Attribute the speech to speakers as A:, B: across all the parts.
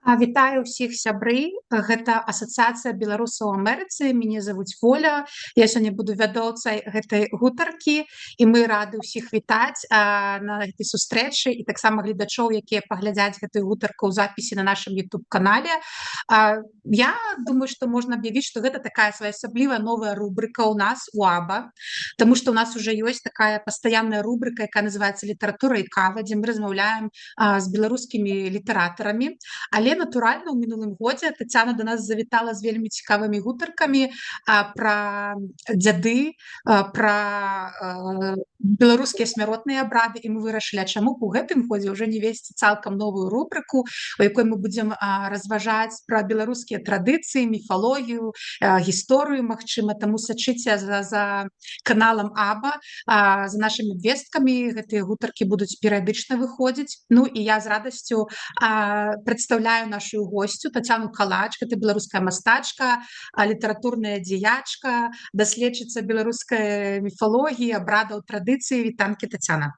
A: Вітаю ўсіх сябры. Гэта асацыяцыя беларусаў у Амерыцы. Мяне завуць Воля. Я сёння буду вядоўцай гэтай гутаркі і мы рады ўсіх вітаць на гэтай сустрэчы і таксама гледачоў, якія паглядзяць гэтую гутарку ў запісе на нашым YouTube-канале. Я думаю, што можна аб'явіць, што гэта такая своеасаблівая новая рубрыка ў нас у АБА, таму што ў нас уже ёсць такая пастаянная рубрыка, якая называецца літаратура і кава, дзе мы размаўляем з беларускімі літаратарамі. Але натуральна, у мінулым годзе Тацяна да нас завітала з вельмі цікавымі гутаркамі пра дзяды, пра беларускія смяротныя абрады, і мы вырашылі, чаму б у гэтым годзе ўжо не весці цалкам новую рубрыку, у якой мы будзем разважаць пра беларускія традыцыі, міфалогію, гісторыю, магчыма, таму сачыце за каналам АБА, за нашымі абвесткамі, гэтыя гутаркі будуць перыядычна выходзіць. Ну і я з радасцю прадстаўляю нашу госцю Тацяну Калач. Гэта беларуская мастачка, літаратурная дзеячка, даследчыца беларускай міфалогіі, абрадаў, традыцыі. Вітанкі, Тацяна.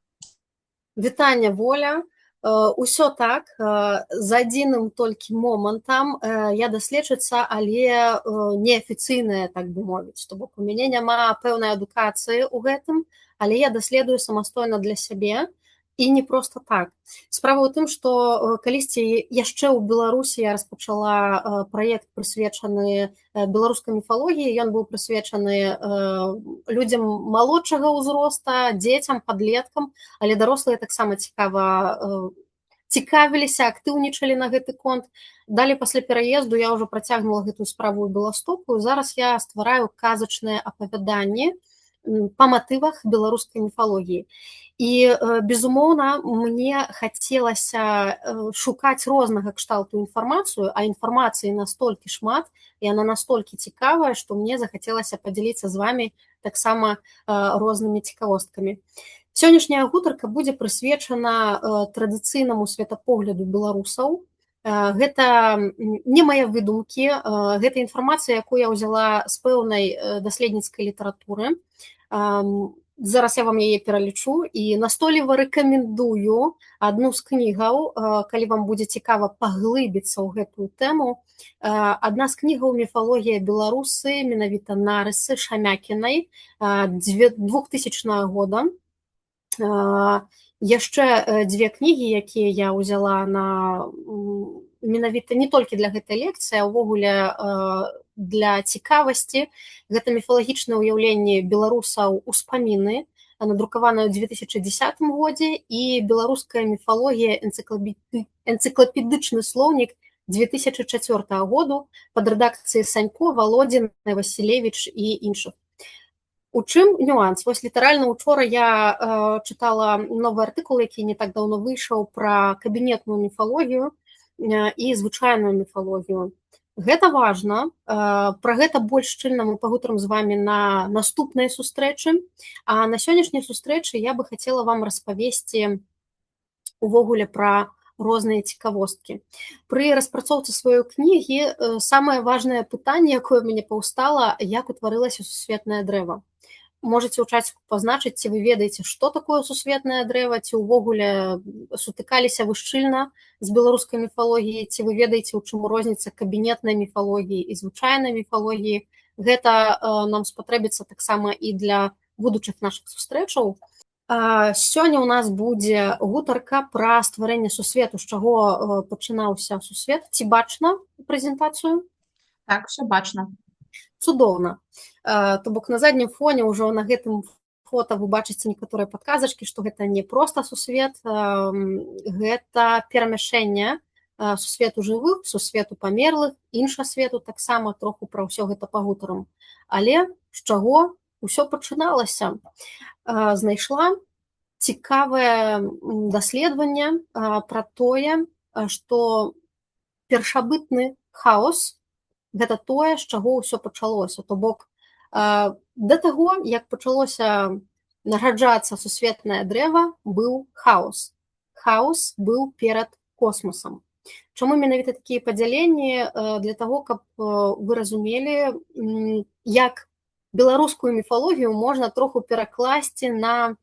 B: Вітання, Воля. Усё так, за адзіным толькі момантам я даследчыца, але неафіцыйная, так бы мовіць. То бок у мяне няма пэўнай адукацыі ў гэтым, але я даследую самастойна для сябе. І не проста так. Справа ў тым, што калісьці яшчэ ў Беларусі я распачала праект, прысвечаны беларускай міфалогіі. Ён быў прысвечаны людзям малодшага ўзроста, дзецям, падлеткам, але дарослыя таксама цікавіліся, актыўнічалі на гэты конт. Далей пасля пераезду я ўжо працягнула гэтую справу ў Беластоку. Зараз я ствараю казачныя апавяданні па матывах беларускай міфалогіі. І, безумоўна, мне хацелася шукаць рознага кшталту інфармацыю, а інфармацыі настолькі шмат, і яна настолькі цікавая, што мне захацелася падзяліцца з вамі таксама рознымі цікавосткамі. Сённяшняя гутарка будзе прысвечана традыцыйнаму светапогляду беларусаў. Гэта не мае выдумкі, гэта інфармацыя, якую я ўзяла з пэўнай даследніцкай літаратуры. Зараз я вам яе пералічу і настойліва рэкамендую адну з кнігаў, калі вам будзе цікава паглыбіцца ў гэтую тэму. Адна з кнігаў «Міфалогія беларусы», менавіта нарысы Шамякінай, 2000 года. Яшчэ дзве кнігі, якія я ўзяла менавіта не толькі для гэтай лекцыі, а ўвогуле для цікавасці. Гэта міфалагічнае ўяўленне беларусаў «Успаміны», надрукаванае ў 2010 годзе, і беларуская міфалогія, энцыклапедычны слоўнік 2004 году пад рэдакцыяй Санько, Володін, Васілевіч і іншых. У чым нюанс? Вось літаральна учора я чытала новы артыкул, які не так даўно выйшаў, пра кабінетную міфалогію і звычайную міфалогію. Гэта важна. Пра гэта больш шчыльна мы пагутарым з вамі на наступнай сустрэчы. А на сённяшняй сустрэчы я бы хацела вам распавесці увогуле пра розныя цікавосткі. Пры распрацоўцы сваёй кнігі самае важнае пытанне, якое ў мяне паўстала, як утварылася сусветнае дрэва. Можаце ў чаціку пазначыць, ці вы ведаеце, што такое сусветнае дрэва, ці ўвогуле сутыкаліся вы шчыльна з беларускай міфалогіяй, ці вы ведаеце, у чым розніца кабінетнай міфалогіі і звычайнай міфалогіі. Гэта нам спатрэбіцца таксама і для будучых нашых сустрэчаў. Сёння ў нас будзе гутарка пра стварэнне сусвету, з чаго пачынаўся сусвет. Ці бачна прэзентацыю?
A: Так, все бачна.
B: Цудоўна. То бок на заднім фоне ўжо на гэтым фота вы бачыце некаторыя падказачкі, што гэта не проста сусвет, гэта перамяшэнне сусвету жывых, сусвету памерлых, інша свету таксама троху пра ўсё гэта пагутарым. Але з чаго ўсё пачыналася? Знайшла цікавае даследаванне пра тое, што першабытны хаос – гэта тое, з чаго ўсё пачалося. То бок, да таго, як пачалося нараджацца сусветнае дрэва, быў хаос. Хаос быў перад космасам. Чаму менавіта такія падзяленні? Для таго, каб вы разумелі, як беларускую міфалогію можна троху перакласці на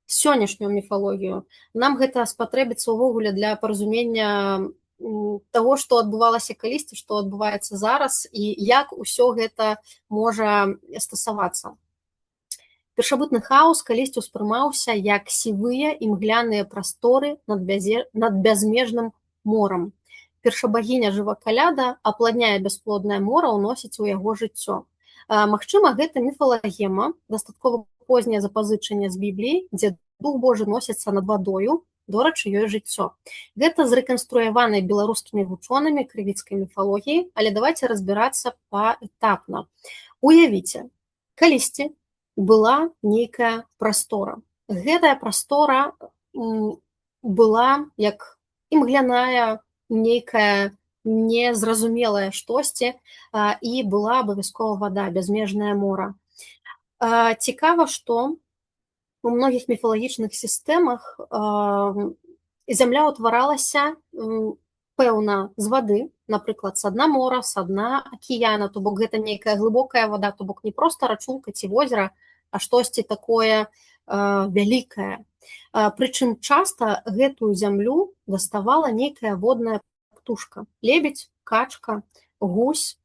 B: сённяшнюю міфалогію. Нам гэта спатрэбіцца ўвогуле для паразумення того, што адбывалася калісьці, што адбываецца зараз і як усё гэта можа стасавацца. Першабытны хаос калісьці ўспрымаўся як сівыя імгляныя прасторы над бязмежным морам. Першабагіня жывакаляда апладняе бясплоднае мора, ўносіць у яго жыццё. Магчыма, гэта міфалагема, дастаткова познае запазычанне з Бібліі, дзе Дух Божы носіцца над вадою, дорачы ёй жыццё. Гэта зрэканструяваныя беларускімі вучонымі крывіцкай міфалогіі, але давайте разбірацца паэтапна. Уявіце, калісьці была нейкая прастора. Гэтая прастора была як імгляная, нейкая незразумелая штосьці, і была абавязкова вада, бязмежнае мора. Цікава, што у многіх міфалагічных сістэмах зямля ўтваралася пэўна з вады, напрыклад, са дна мора, са дна акіяна, то бок гэта нейкая глыбокая вада, то бок не проста рачулка ці возера, а штосьці такое вялікае. Прычым часта гэтую зямлю даставала нейкая водная птушка, лебедзь, качка, гусь.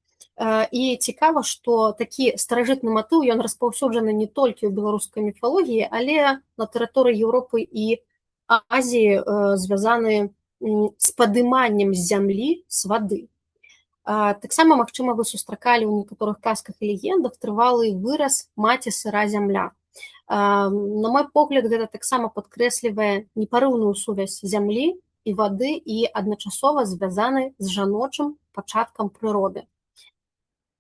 B: І цікава, што такі старажытны матыў, ён распаўсюджаны не толькі ў беларускай міфалогіі, але на тэрыторыі Еўропы і Азіі звязаны з падыманнем з зямлі з вады. Таксама, магчыма, вы сустракалі ў некаторых казках і легендах трывалы выраз «маці сыра зямля». На мой погляд, гэта таксама падкрэслівае непарыўную сувязь зямлі і вады і адначасова звязаны з жаночым пачаткам прыроды.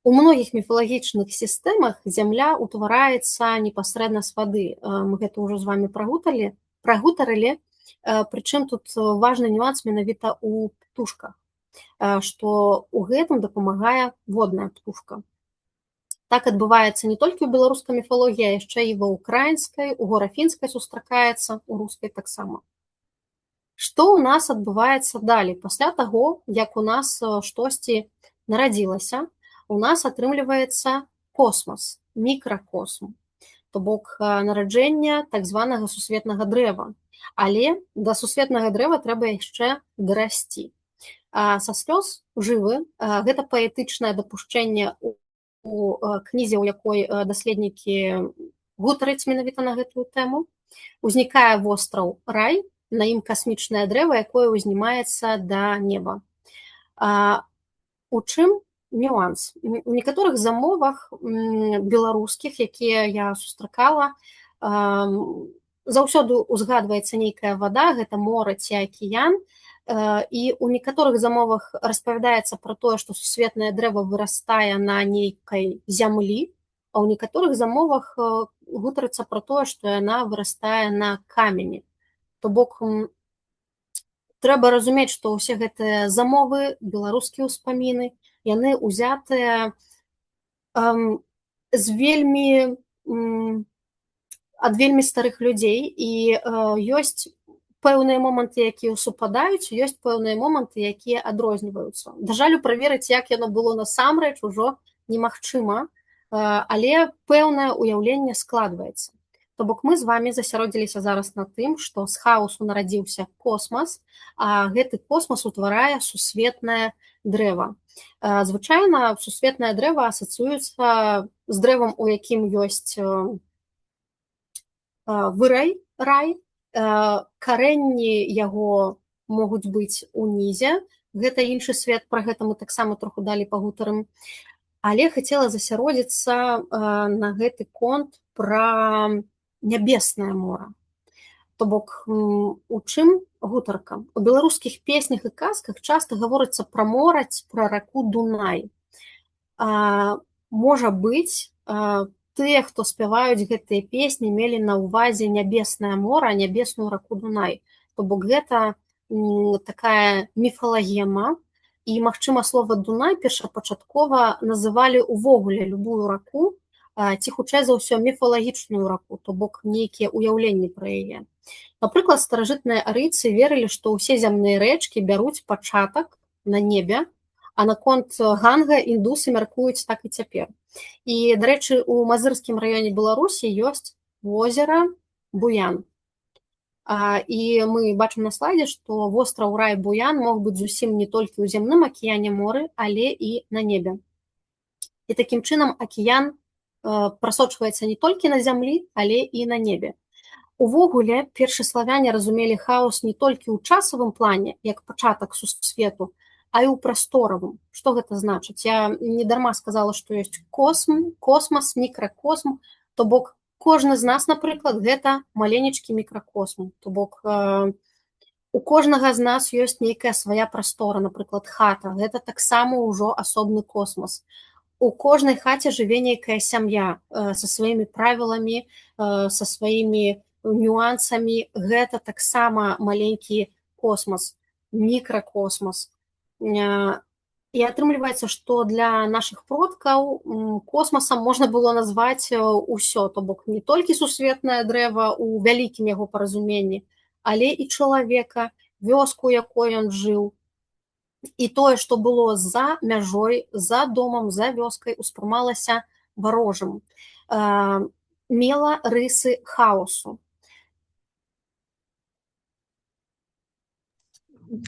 B: У многіх міфалагічных сістэмах зямля ўтвараецца непасрэдна з вады. Мы гэта ўжо з вами прагутарылі, прычым тут важны нюанс менавіта ў птушках, што ў гэтым дапамагае водная птушка. Так адбываецца не толькі ў беларускай міфалогіі, а яшчэ і ва ўкраінскай, у горафінскай сустракаецца, у рускай таксама. Што ў нас адбываецца далей? Пасля таго, як у нас штосьці нарадзілася, у нас атрымліваецца космас, мікракосм, то бок нараджэнне так званага сусветнага дрэва. Але да сусветнага дрэва трэба яшчэ дарасці. Са слёз жывы, гэта паэтычнае дапушчэнне у кнізе, у якой даследнікі гутараць менавіта на гэтую тэму. Узнікае востраў Рай, на ім касмічнае дрэва, якое ўзнімаецца да неба. У чым нюанс? У некаторых замовах беларускіх, якія я сустракала, заўсёды ўзгадваецца нейкая вада, гэта мора ці акіян, і у некаторых замовах распавядаецца пра тое, што сусветнае дрэва вырастае на нейкай зямлі, а ў некаторых замовах гутарыцца пра тое, што яна вырастае на камені. То бок трэба разумець, што ўсе гэтыя замовы, беларускія ўспаміны, яны ўзятыя ад вельмі старых людзей, і ёсць пэўныя моманты, якія супадаюць, ёсць пэўныя моманты, якія адрозніваюцца. Да жалю, праверыць, як яно было насамрэч, ужо немагчыма, але пэўнае ўяўленне складваецца. То бок мы з вами засяродзіліся зараз на тым, што з хаосу нарадзіўся космас, а гэты космас утварае сусветнае дрэва. Звычайна сусветнае дрэва асацыюецца з дрэвам, у якім ёсць вырай, рай, карэнні яго могуць быць унізе, гэта іншы свет, пра гэта мы таксама троху далей пагутарым. Але хацела засяродзіцца на гэты конт пра нябеснае мора. То бок, у чым гутарка? У беларускіх песнях і казках часта гаворыцца пра мора ці пра раку Дунай. Можа быць, тыя, хто спяваюць гэтыя песні, мелі на ўвазе нябеснае мора, нябесную раку Дунай. То бок гэта такая міфалагема, і, магчыма, слова Дунай першапачаткова называлі ўвогуле любую раку, ці хутчэй за ўсё міфалагічную раку, то бок нейкія ўяўленні пра яе. Напрыклад, старажытныя арыйцы верылі, што ўсе зямныя рэчкі бяруць пачатак на небе, а наконт Ганга індусы мяркуюць так і цяпер. І, дарэчы, у Мазырскім раёне Беларусі ёсць возера Буян. І мы бачым на слайдзе, што востраў Рай-Буян мог быць зусім не толькі ў зямным акіяне моры, але і на небе. І такім чынам акіян прасочваецца не толькі на зямлі, але і на небе. Увогуле, першы славяне разумелі хаос не толькі ў часавым плане, як пачатак сусвету, а і ў прасторавым. Што гэта значыць? Я не дарма сказала, што ёсць космас, мікракосм, то бок кожны з нас, напрыклад, гэта маленечкі мікракосм. То бок у кожнага з нас ёсць нейкая свая прастора, напрыклад, хата. Гэта таксама ўжо асобны космас. У кожнай хаце жыве нейкая сям'я са сваімі правіламі, са сваімі нюансамі. Гэта таксама маленькі космас, мікракосмас. І атрымліваецца, што для нашых продкаў космасам можна было назваць усё, то бок не толькі сусветнае дрэва ў вялікім яго паразуменні, але і чалавека, вёску, якой ён жыў. І тое, што было за мяжой, за домам, за вёскай, успрымалася варожым. Мела рысы хаосу.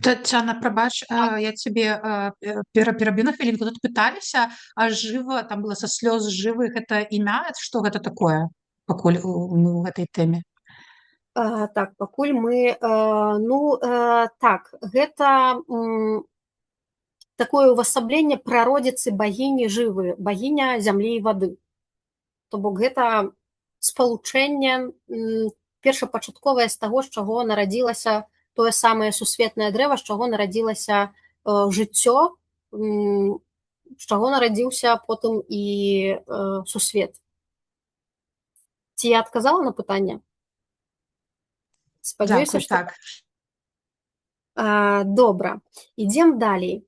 A: Тетяна, пробач, я тебе пераб'ю на хвілінку. Тут пыталіся, а жыва, там было са слёз жывых, это імя, што гэта такое, пакуль мы ў гэтай тэме?
B: Так, пакуль мы... Так, гэта такое ўвасабленне прародзіцы багіні жывы, багіня зямлі і вады. То бок гэта спалучэнне першапачатковае з таго, з чаго нарадзілася тое самае сусветнае дрэва, з чаго нарадзілася жыццё, з чаго нарадзіўся потым і сусвет. Ці я адказала на пытанне? Спадзяюся,
A: што так.
B: Добра, ідзем далей.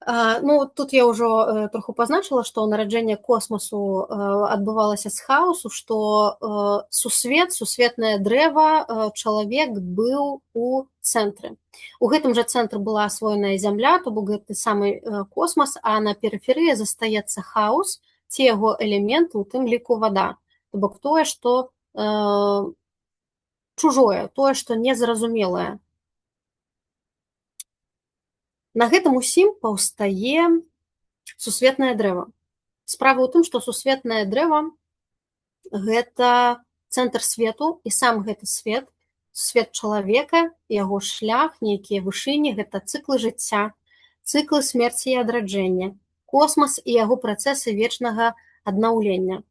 B: Тут я ўжо троху пазначыла, што нараджэнне космасу адбывалася з хаосу, што сусветнае дрэва, чалавек быў у цэнтры. У гэтым жа цэнтры была асвоеная зямля, то бок гэты самы космас, а на перыферыі застаецца хаос, ці яго элементы, у тым ліку вада. То бок тое, што чужое, тое, што незразумелае. На гэтым усім паўстае сусветнае дрэва. Справа ў тым, што сусветнае дрэва – гэта цэнтр свету, і сам гэты свет, свет чалавека, яго шлях, нейкія вышыні – гэта цыклы жыцця, цыклы смерці і адраджэння, космас і яго працэсы вечнага аднаўлення.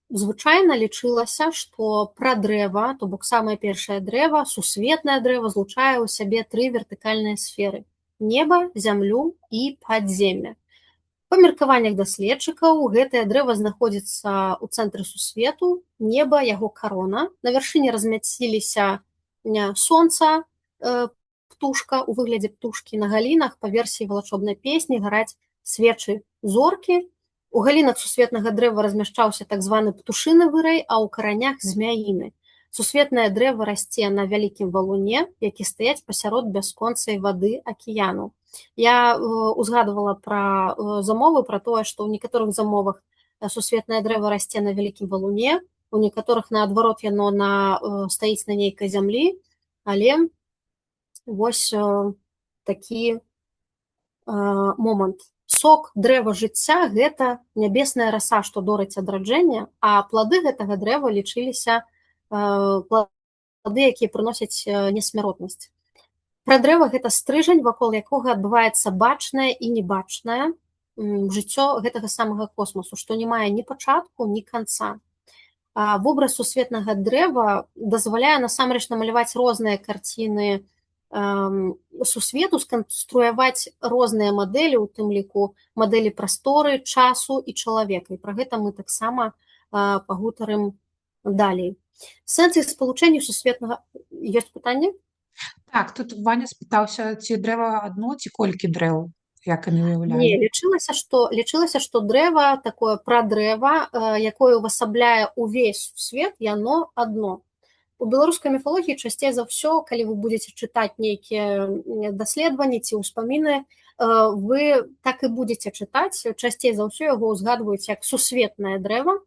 B: Звычайна лічылася, што пра дрэва, то бок самае першае дрэва, сусветнае дрэва, злучае ў сябе 3 вертыкальныя сферы – неба, зямлю і падземля. Па меркаваннях даследчыкаў, гэтае дрэва знаходзіцца ў цэнтры сусвету, неба, яго карона. На вяршыні размяціліся сонца, птушка, у выглядзе птушкі. На галінах, па версіі валачобнай песні, гараць свечы зоркі. У галінах сусветнага дрэва размяшчаўся так званы птушыны вырай, а ў каранях змяіны. Сусветнае дрэва расце на вялікім валуне, які стаяць пасярод бясконцай вады акіяну. Я узгадывала пра замовы, пра тое, што ў некаторых замовах сусветнае дрэва расце на вялікім валуне, у некаторых, наадварот, яно стаіць на нейкай зямлі, але вось такі момант. Сок дрэва жыцця – гэта нябесная раса, што дорыць адраджэння, а плады гэтага дрэва лічыліся плады, якія прыносяць несмяротнасць. Пра дрэва гэта стрыжань, вакол якога адбываецца бачнае і небачнае жыццё гэтага самага космасу, што не мае ні пачатку, ні канца. Вобраз сусветнага дрэва дазваляе насамрэч намаляваць розныя карціны сусвету, сканструяваць розныя мадэлі, у тым ліку мадэлі прасторы, часу і чалавека. І пра гэта мы таксама пагутарым далей. Сэнс іх спалучэння сусветнага... Ёсць пытанне?
A: Так, тут Ваня спытаўся, ці дрэва адно, ці колькі дрэў, як яны уяўлялі?
B: Не, лічылася, што дрэва, такое прадрэва, якое ўвасабляе ўвесь свет, яно адно. У беларускай міфалогіі часцей за ўсё, калі вы будзеце чытаць нейкія даследаванні ці ўспаміны, вы так і будзеце чытаць, часцей за ўсё яго ўзгадваюць як сусветнае дрэва,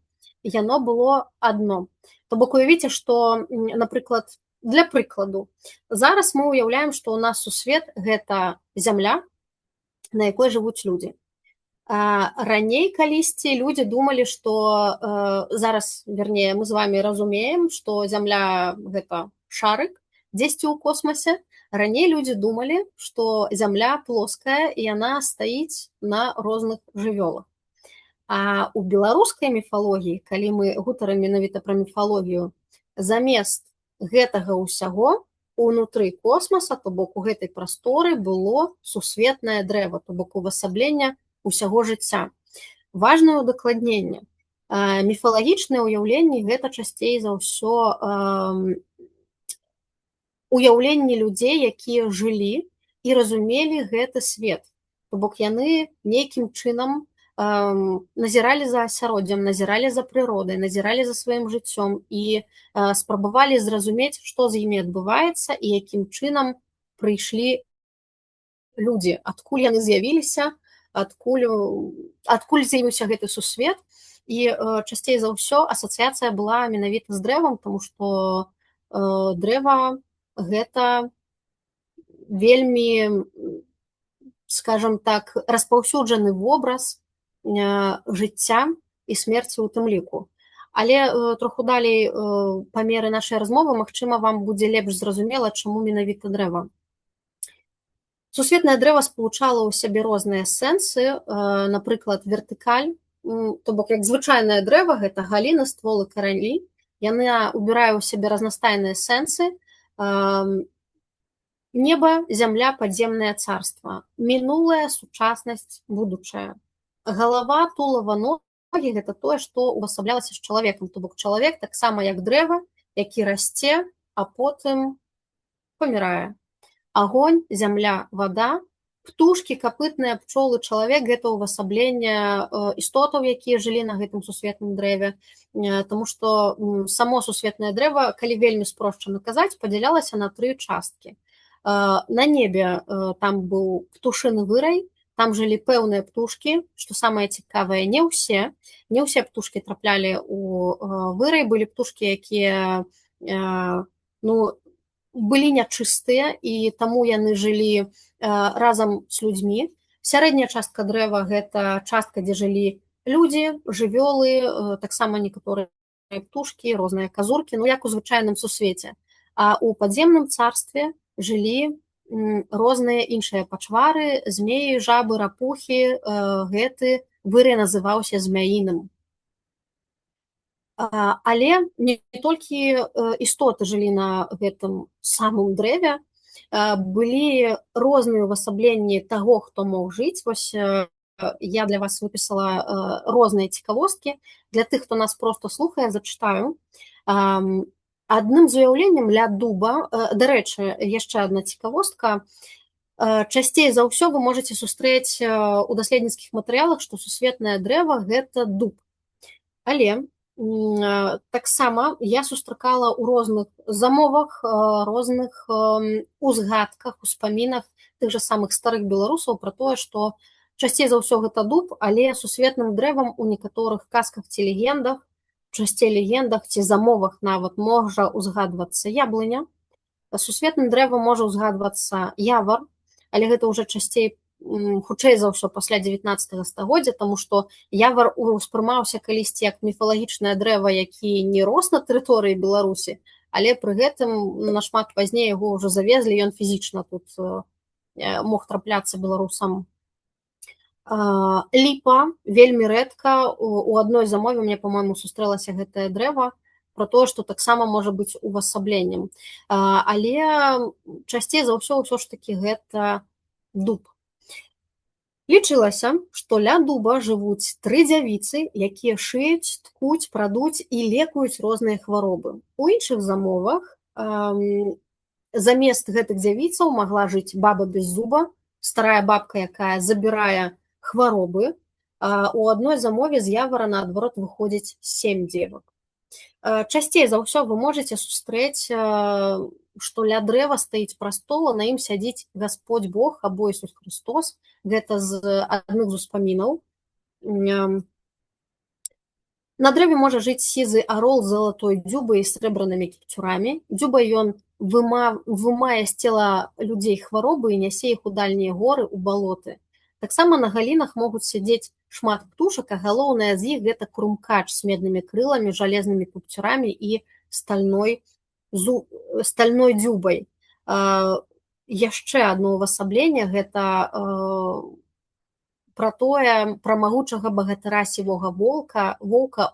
B: яно было адно. То бок уявіце, што, напрыклад, Для прыкладу, зараз мы ўяўляем, што ў нас сусвет – гэта зямля, на якой жывуць людзі. Раней калісьці людзі думалі, што зараз, вернее, мы з вами разумеем, што зямля – гэта шарык дзесьці ў космасе. Раней людзі думалі, што зямля плоская і яна стаіць на розных жывёлах. А ў беларускай міфалогіі, калі мы гутарым менавіта пра міфалогію, замест гэтага ўсяго унутры космаса, то бок у гэтай прасторы было сусветнае дрэва, то бок увасабленне ўсяго жыцця. Важнае удакладненне. Міфалагічныя ўяўленні – гэта часцей за ўсё уяўленні людзей, якія жылі і разумелі гэты свет. То бок яны нейкім чынам назіралі за асяроддзем, назіралі за прыродай, назіралі за сваім жыццём і спрабавалі зразумець, што з імі адбываецца і якім чынам прыйшлі людзі, адкуль яны з'явіліся, адкуль з'явіўся гэты сусвет. І часцей за ўсё асацыяцыя была менавіта з дрэвам, таму што дрэва – гэта вельмі, скажам так, распаўсюджаны вобраз жыцця і смерці ў тым ліку. Але троху далей па меры нашай размовы, магчыма, вам будзе лепш зразумела, чаму менавіта дрэва. Сусветнае дрэва спалучала ў сябе розныя сэнсы, напрыклад, вертыкаль, то бок як звычайнае дрэва, гэта галіны, стволы, карані. Яны убірае ў сябе разнастайныя сэнсы. Неба, зямля, падземнае царства, мінулая, сучаснасць, будучая. Галава, тулава, ногі – гэта тое, што увасаблялася з чалавекам. То бок чалавек таксама як дрэва, які расце, а потым памірае. Агонь, зямля, вада, птушкі, капытныя, пчолы, чалавек – гэта увасабленне істотаў, якія жылі на гэтым сусветным дрэве. Таму што само сусветнае дрэва, калі вельмі спрошчана казаць, падзялялася на 3 часткі. На небе там быў птушыны вырай, там жылі пэўныя птушкі, што самае цікавае, не ўсе птушкі траплялі ў вырай, былі птушкі, якія былі нячыстыя, і таму яны жылі разам з людзьмі. Сярэдняя частка дрэва – гэта частка, дзе жылі людзі, жывёлы, таксама некаторыя птушкі, розныя казуркі, як у звычайным сусвеце. А ў падземным царстве жылі розныя іншыя пачвары, змеі, жабы, рапухі. Гэты вырай называўся змяіным. Але не толькі істоты жылі на гэтым самым дрэве, былі розныя ўвасабленні таго, хто мог жыць. Вось я для вас выпісала розныя цікавосткі. Для тых, хто нас проста слухае, зачытаю. Адным з уяўленнем ля дуба, дарэчы, яшчэ адна цікавостка, часцей за ўсё вы можаце сустрэць у даследніцкіх матэрыялах, што сусветнае дрэва – гэта дуб. Але таксама я сустракала ў розных замовах, розных узгадках, успамінах тых жа самых старых беларусаў пра тое, што часцей за ўсё гэта дуб, але сусветным дрэвам у некаторых казках ці легендах, часцей легендах ці замовах нават можа ўзгадвацца яблыня. Сусветным дрэвам можа ўзгадвацца явар, але гэта ўжо часцей, хутчэй за ўсё, пасля 19 стагоддзя, таму што явар успрымаўся калісьці як міфалагічнае дрэва, які не рос на тэрыторыі Беларусі, але пры гэтым нашмат пазней яго ўжо завезлі, ён фізічна тут мог трапляцца беларусам. Ліпа вельмі рэдка. У адной замове мне, па-мойму, сустрэлася гэтае дрэва, пра тое, што таксама можа быць увасабленнем. Але часцей за ўсё ж такі гэта дуб. Лічылася, што ля дуба жывуць 3 дзявіцы, якія шыюць, ткуць, прадуць і лекуюць розныя хваробы. У іншых замовах замест гэтых дзявіцаў магла жыць баба без зуба, старая бабка, якая забірае хваробы. У адной замове з явара, наадварот, выходзіць 7 дзевак. Часцей за ўсё вы можаце сустрэць, што ля дрэва стаіць прастол, а на ім сядзіць Гасподзь Бог або Ісус Хрыстос. Гэта з адных з успамінаў. На дрэве можа жыць сізы арол з залатой дзюбай і срэбранымі кіпцюрамі. Дзюбай ён вымае з цела людзей хваробы і нясе іх у дальнія горы, у балоты. Таксама на галінах могуць сядзець шмат птушак, а галоўнае з іх гэта крумкач з меднымі крыламі, жалезнымі кіпцюрамі і стальной дзюбай. Яшчэ адно ўвасабленне гэта пра магучага багатыра сівога воўка,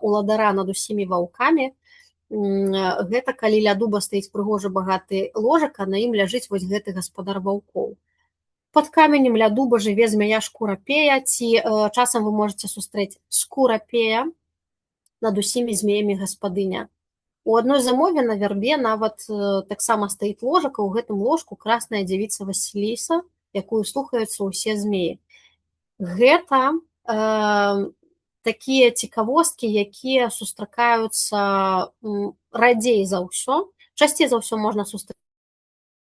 B: уладара над усімі ваўкамі. Гэта калі ля дуба стаіць прыгожы багаты ложак, а на ім ляжыць вось гэты гаспадар ваўкоў. Пад каменем ля дуба жыве змяя шкурапея, ці часам вы можаце сустрэць скурапея, над усімі змеямі гаспадыня. У адной замове на вярбе нават таксама стаіць ложак, а ў гэтым ложку красная дзявіца Васіліса, якую слухаюцца ўсе змеі. Гэта такія цікавосткі, якія сустракаюцца радзей за ўсё. Часцей за ўсё можна сустрэць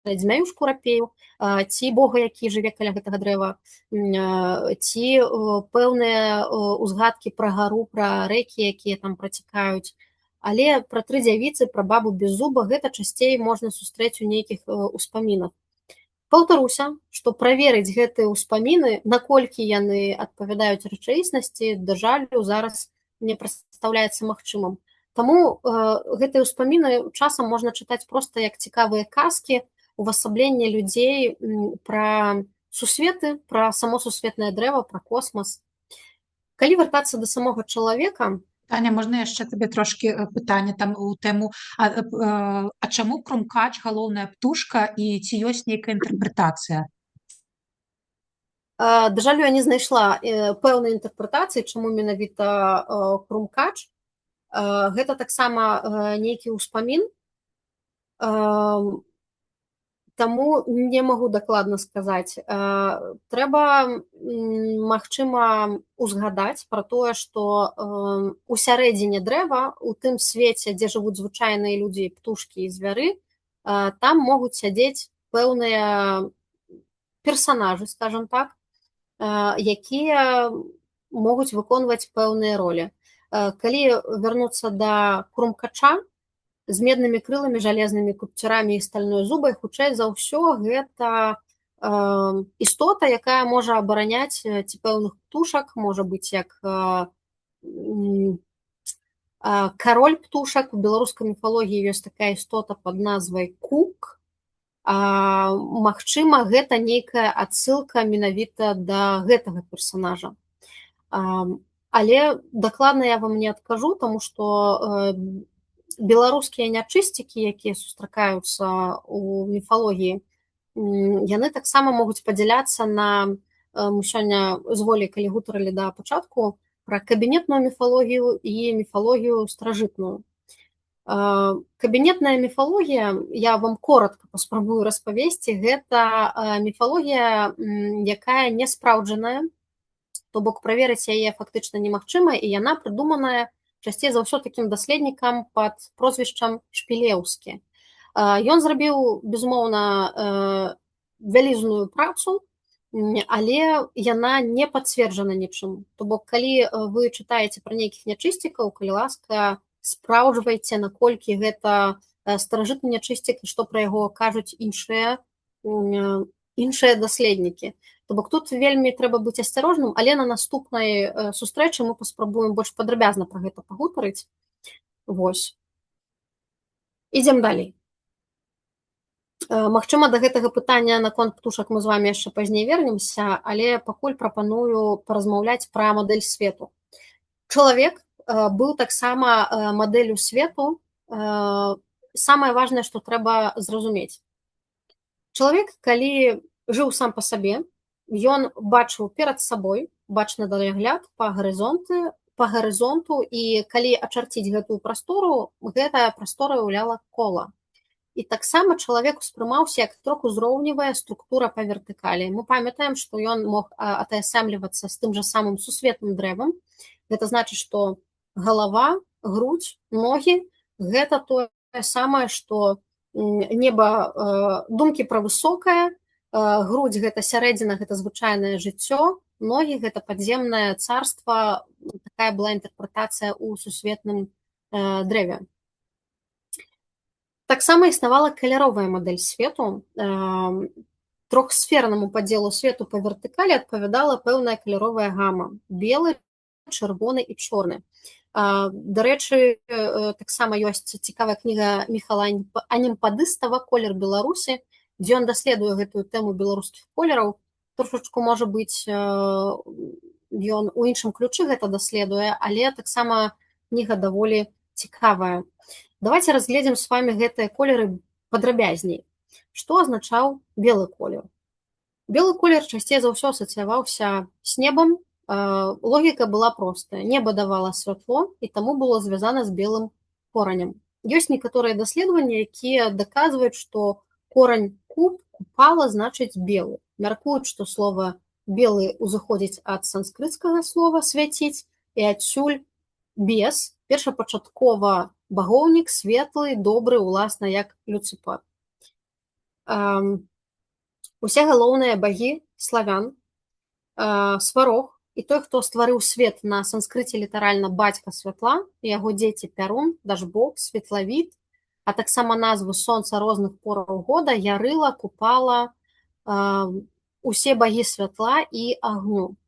B: змяю шкурапею, ці бога, які жыве каля гэтага дрэва, ці пэўныя ўзгадкі пра гару, пра рэкі, якія там працякаюць. Але пра тры дзявіцы, пра бабу без зуба гэта часцей можна сустрэць у нейкіх успамінах. Паўтаруся, што праверыць гэтыя ўспаміны, наколькі яны адпавядаюць рэчаіснасці, да жалю, зараз не прадстаўляецца магчымым. Таму гэтыя ўспаміны часам можна чытаць проста як цікавыя казкі, увасабленне людзей пра сусветы, пра само сусветнае дрэва, пра космас. Калі вяртацца да самога чалавека,
A: Таня, можна яшчэ табе трошкі пытанне там у тэму, а чаму крумкач галоўная птушка і ці ёсць нейкая інтэрпрэтацыя?
B: да жалю, я не знайшла пэўнай інтэрпрэтацыі, чаму менавіта крумкач. Гэта таксама нейкі ўспамін, таму не магу дакладна сказаць. Трэба, магчыма, узгадаць пра тое, што у сярэдзіне дрэва, у тым свеце, дзе жывуць звычайныя людзі, птушкі і звяры, там могуць сядзець пэўныя персанажы, скажам так, якія могуць выконваць пэўныя ролі. Калі вярнуцца да крумкача, з меднымі крыламі, жалезнымі кіпцюрамі і стальной зубай, хутчэй за ўсё, гэта істота, якая можа абараняць ці пэўных птушак, можа быць як кароль птушак. У беларускай міфалогіі ёсць такая істота пад назвай кук. Магчыма, гэта нейкая адсылка менавіта да гэтага персанажа. Але дакладна я вам не адкажу, таму што беларускія нячысцікі, якія сустракаюцца ў міфалогіі, яны таксама могуць падзяляцца на, мы сёння з Воляй, калі гутарылі да пачатку, пра кабінетную міфалогію і міфалогію старажытную. Кабінетная міфалогія, я вам коротка паспрабую распавесці, гэта міфалогія, якая не спраўджаная, то бок праверыць яе фактычна немагчыма, і яна прыдуманая часцей за ўсё такім даследнікам пад прозвішчам Шпілеўскі. Ён зрабіў, безумоўна, вялізную працу, але яна не пацверджана нічым. То бок, калі вы чытаеце пра нейкіх нячысцікаў, калі ласка, спраўджвайце, наколькі гэта старажытны нячысцік і што пра яго кажуць іншыя даследнікі. То бок тут вельмі трэба быць асцярожным, але на наступнай сустрэчы мы паспрабуем больш падрабязна пра гэта пагутарыць. Вось. Ідзем далей. Магчыма, да гэтага пытання наконт птушак мы з вамі яшчэ пазней вернемся, але пакуль прапаную паразмаўляць пра мадэль свету. Чалавек быў таксама мадэллю свету. Самае важнае, што трэба зразумець. Чалавек, калі жыў сам па сабе, ён бачыў перад сабой бачны далягляд па гарызонту, і калі ачарціць гэтую прастору, гэтая прастора ўяўляла кола. І таксама чалавек успрымаўся як трохузроўневая структура па вертыкалі. Мы памятаем, што ён мог атаясамлівацца з тым жа самым сусветным дрэвам. Гэта значыць, што галава, грудь, ногі – гэта тое самае, што неба, думкі пра высокае, грудь гэта сярэдзіна, гэта звычайнае жыццё, ногі гэта падземнае царства, такая была інтэрпрэтацыя ў сусветным дрэве. Таксама існавала каляровая мадэль свету. Трохсфернаму падзелу свету па вертыкалі адпавядала пэўная каляровая гама: белы, чырвоны і чорны. Дарэчы, таксама ёсць цікавая кніга Міхала Анемпадыстава «Колер Беларусі», дзе ён даследуе гэтую тэму беларускіх колераў. Трошачку, можа быць, ён у іншым ключы гэта даследуе, але таксама кніга даволі цікавая. Давайте разгледзім з вами гэтыя колеры падрабязней. Што азначаў белы колер? Белы колер часцей за ўсё асацыяваўся з небам. Логіка была простая. Неба давала святло, і таму было звязана з белым коранем. Ёсць некаторыя даследаванні, якія даказваюць, што корань куб, купала, значыць белы. Мяркуюць, што слова белы узыходзіць ад санскрыцкага слова свяціць, і адсюль бес, першапачаткова багоўнік, светлы, добры, уласна, як Люцыфер. Усе галоўныя багі славян, сварог і той, хто стварыў свет, на санскрыце літаральна бацька святла, яго дзеці Пярун, Дажбог, Светлавід, а таксама назвы сонца розных пораў года, Ярыла, Купала, усе багі святла і агню.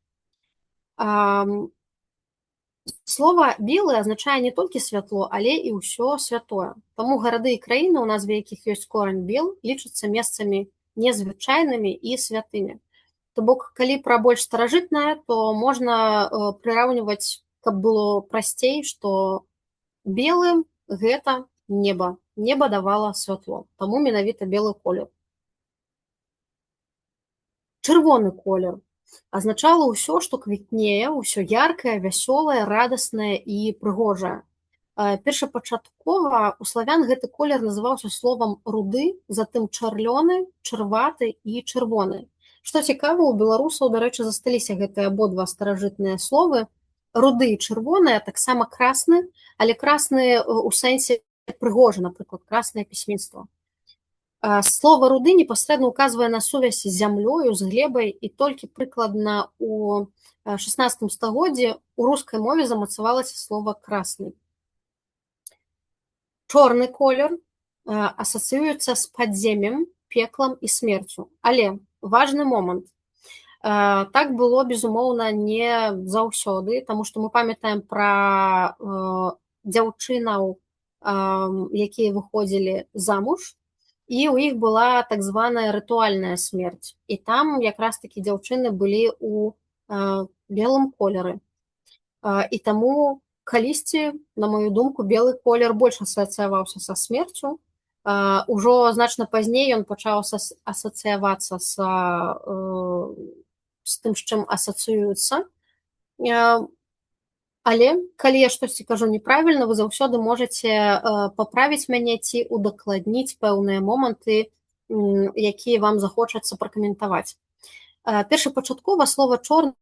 B: Слова «белы» азначае не толькі святло, але і ўсё святое. Таму гарады і краіны, у назве якіх ёсць корань бел, лічацца месцамі незвычайнымі і святымі. То бок, калі пра больш старажытнае, то можна прыраўніваць, каб было прасцей, што белым гэта неба. Неба давала святло, таму менавіта белы колер. Чырвоны колер азначала ўсё, што квітнее, ўсё яркае, вясёлае, радаснае і прыгожае. Першапачаткова у славян гэты колер называўся словам руды, затым чарлёны, чырваты і чырвоны. Што цікава, у беларусаў, дарэчы, засталіся гэтыя абодва старажытныя словы. Руды і чырвоныя, таксама красны, але красны у сэнсе прыгожа, напрыклад, краснае пісьменства. Слова руды непасрэдна указвае на сувязь з зямлёю, з глебай, і толькі прыкладна у 16 стагоддзі у рускай мове замацавалася слова красны. Чорны колер асацыюецца з падземем, пеклам і смерцю. Але важны момант. Так было, безумоўна, не заўсёды, таму што мы памятаем пра дзяўчынаў, якія выходзілі замуж, і ў іх была так званая рытуальная смерць. І там якраз-такі дзяўчыны былі ў белым колеры. І таму калісьці, на мою думку, белы колер больш асацыяваўся са смерцю. Ужо значна пазней ён пачаў асацыявацца з тым, з чым асацыюецца. Але, калі я штосьці кажу неправільна, вы заўсёды можаце паправіць мяне ці удакладніць пэўныя моманты, якія вам захочацца пракаментаваць. Першапачаткова слова «чорны»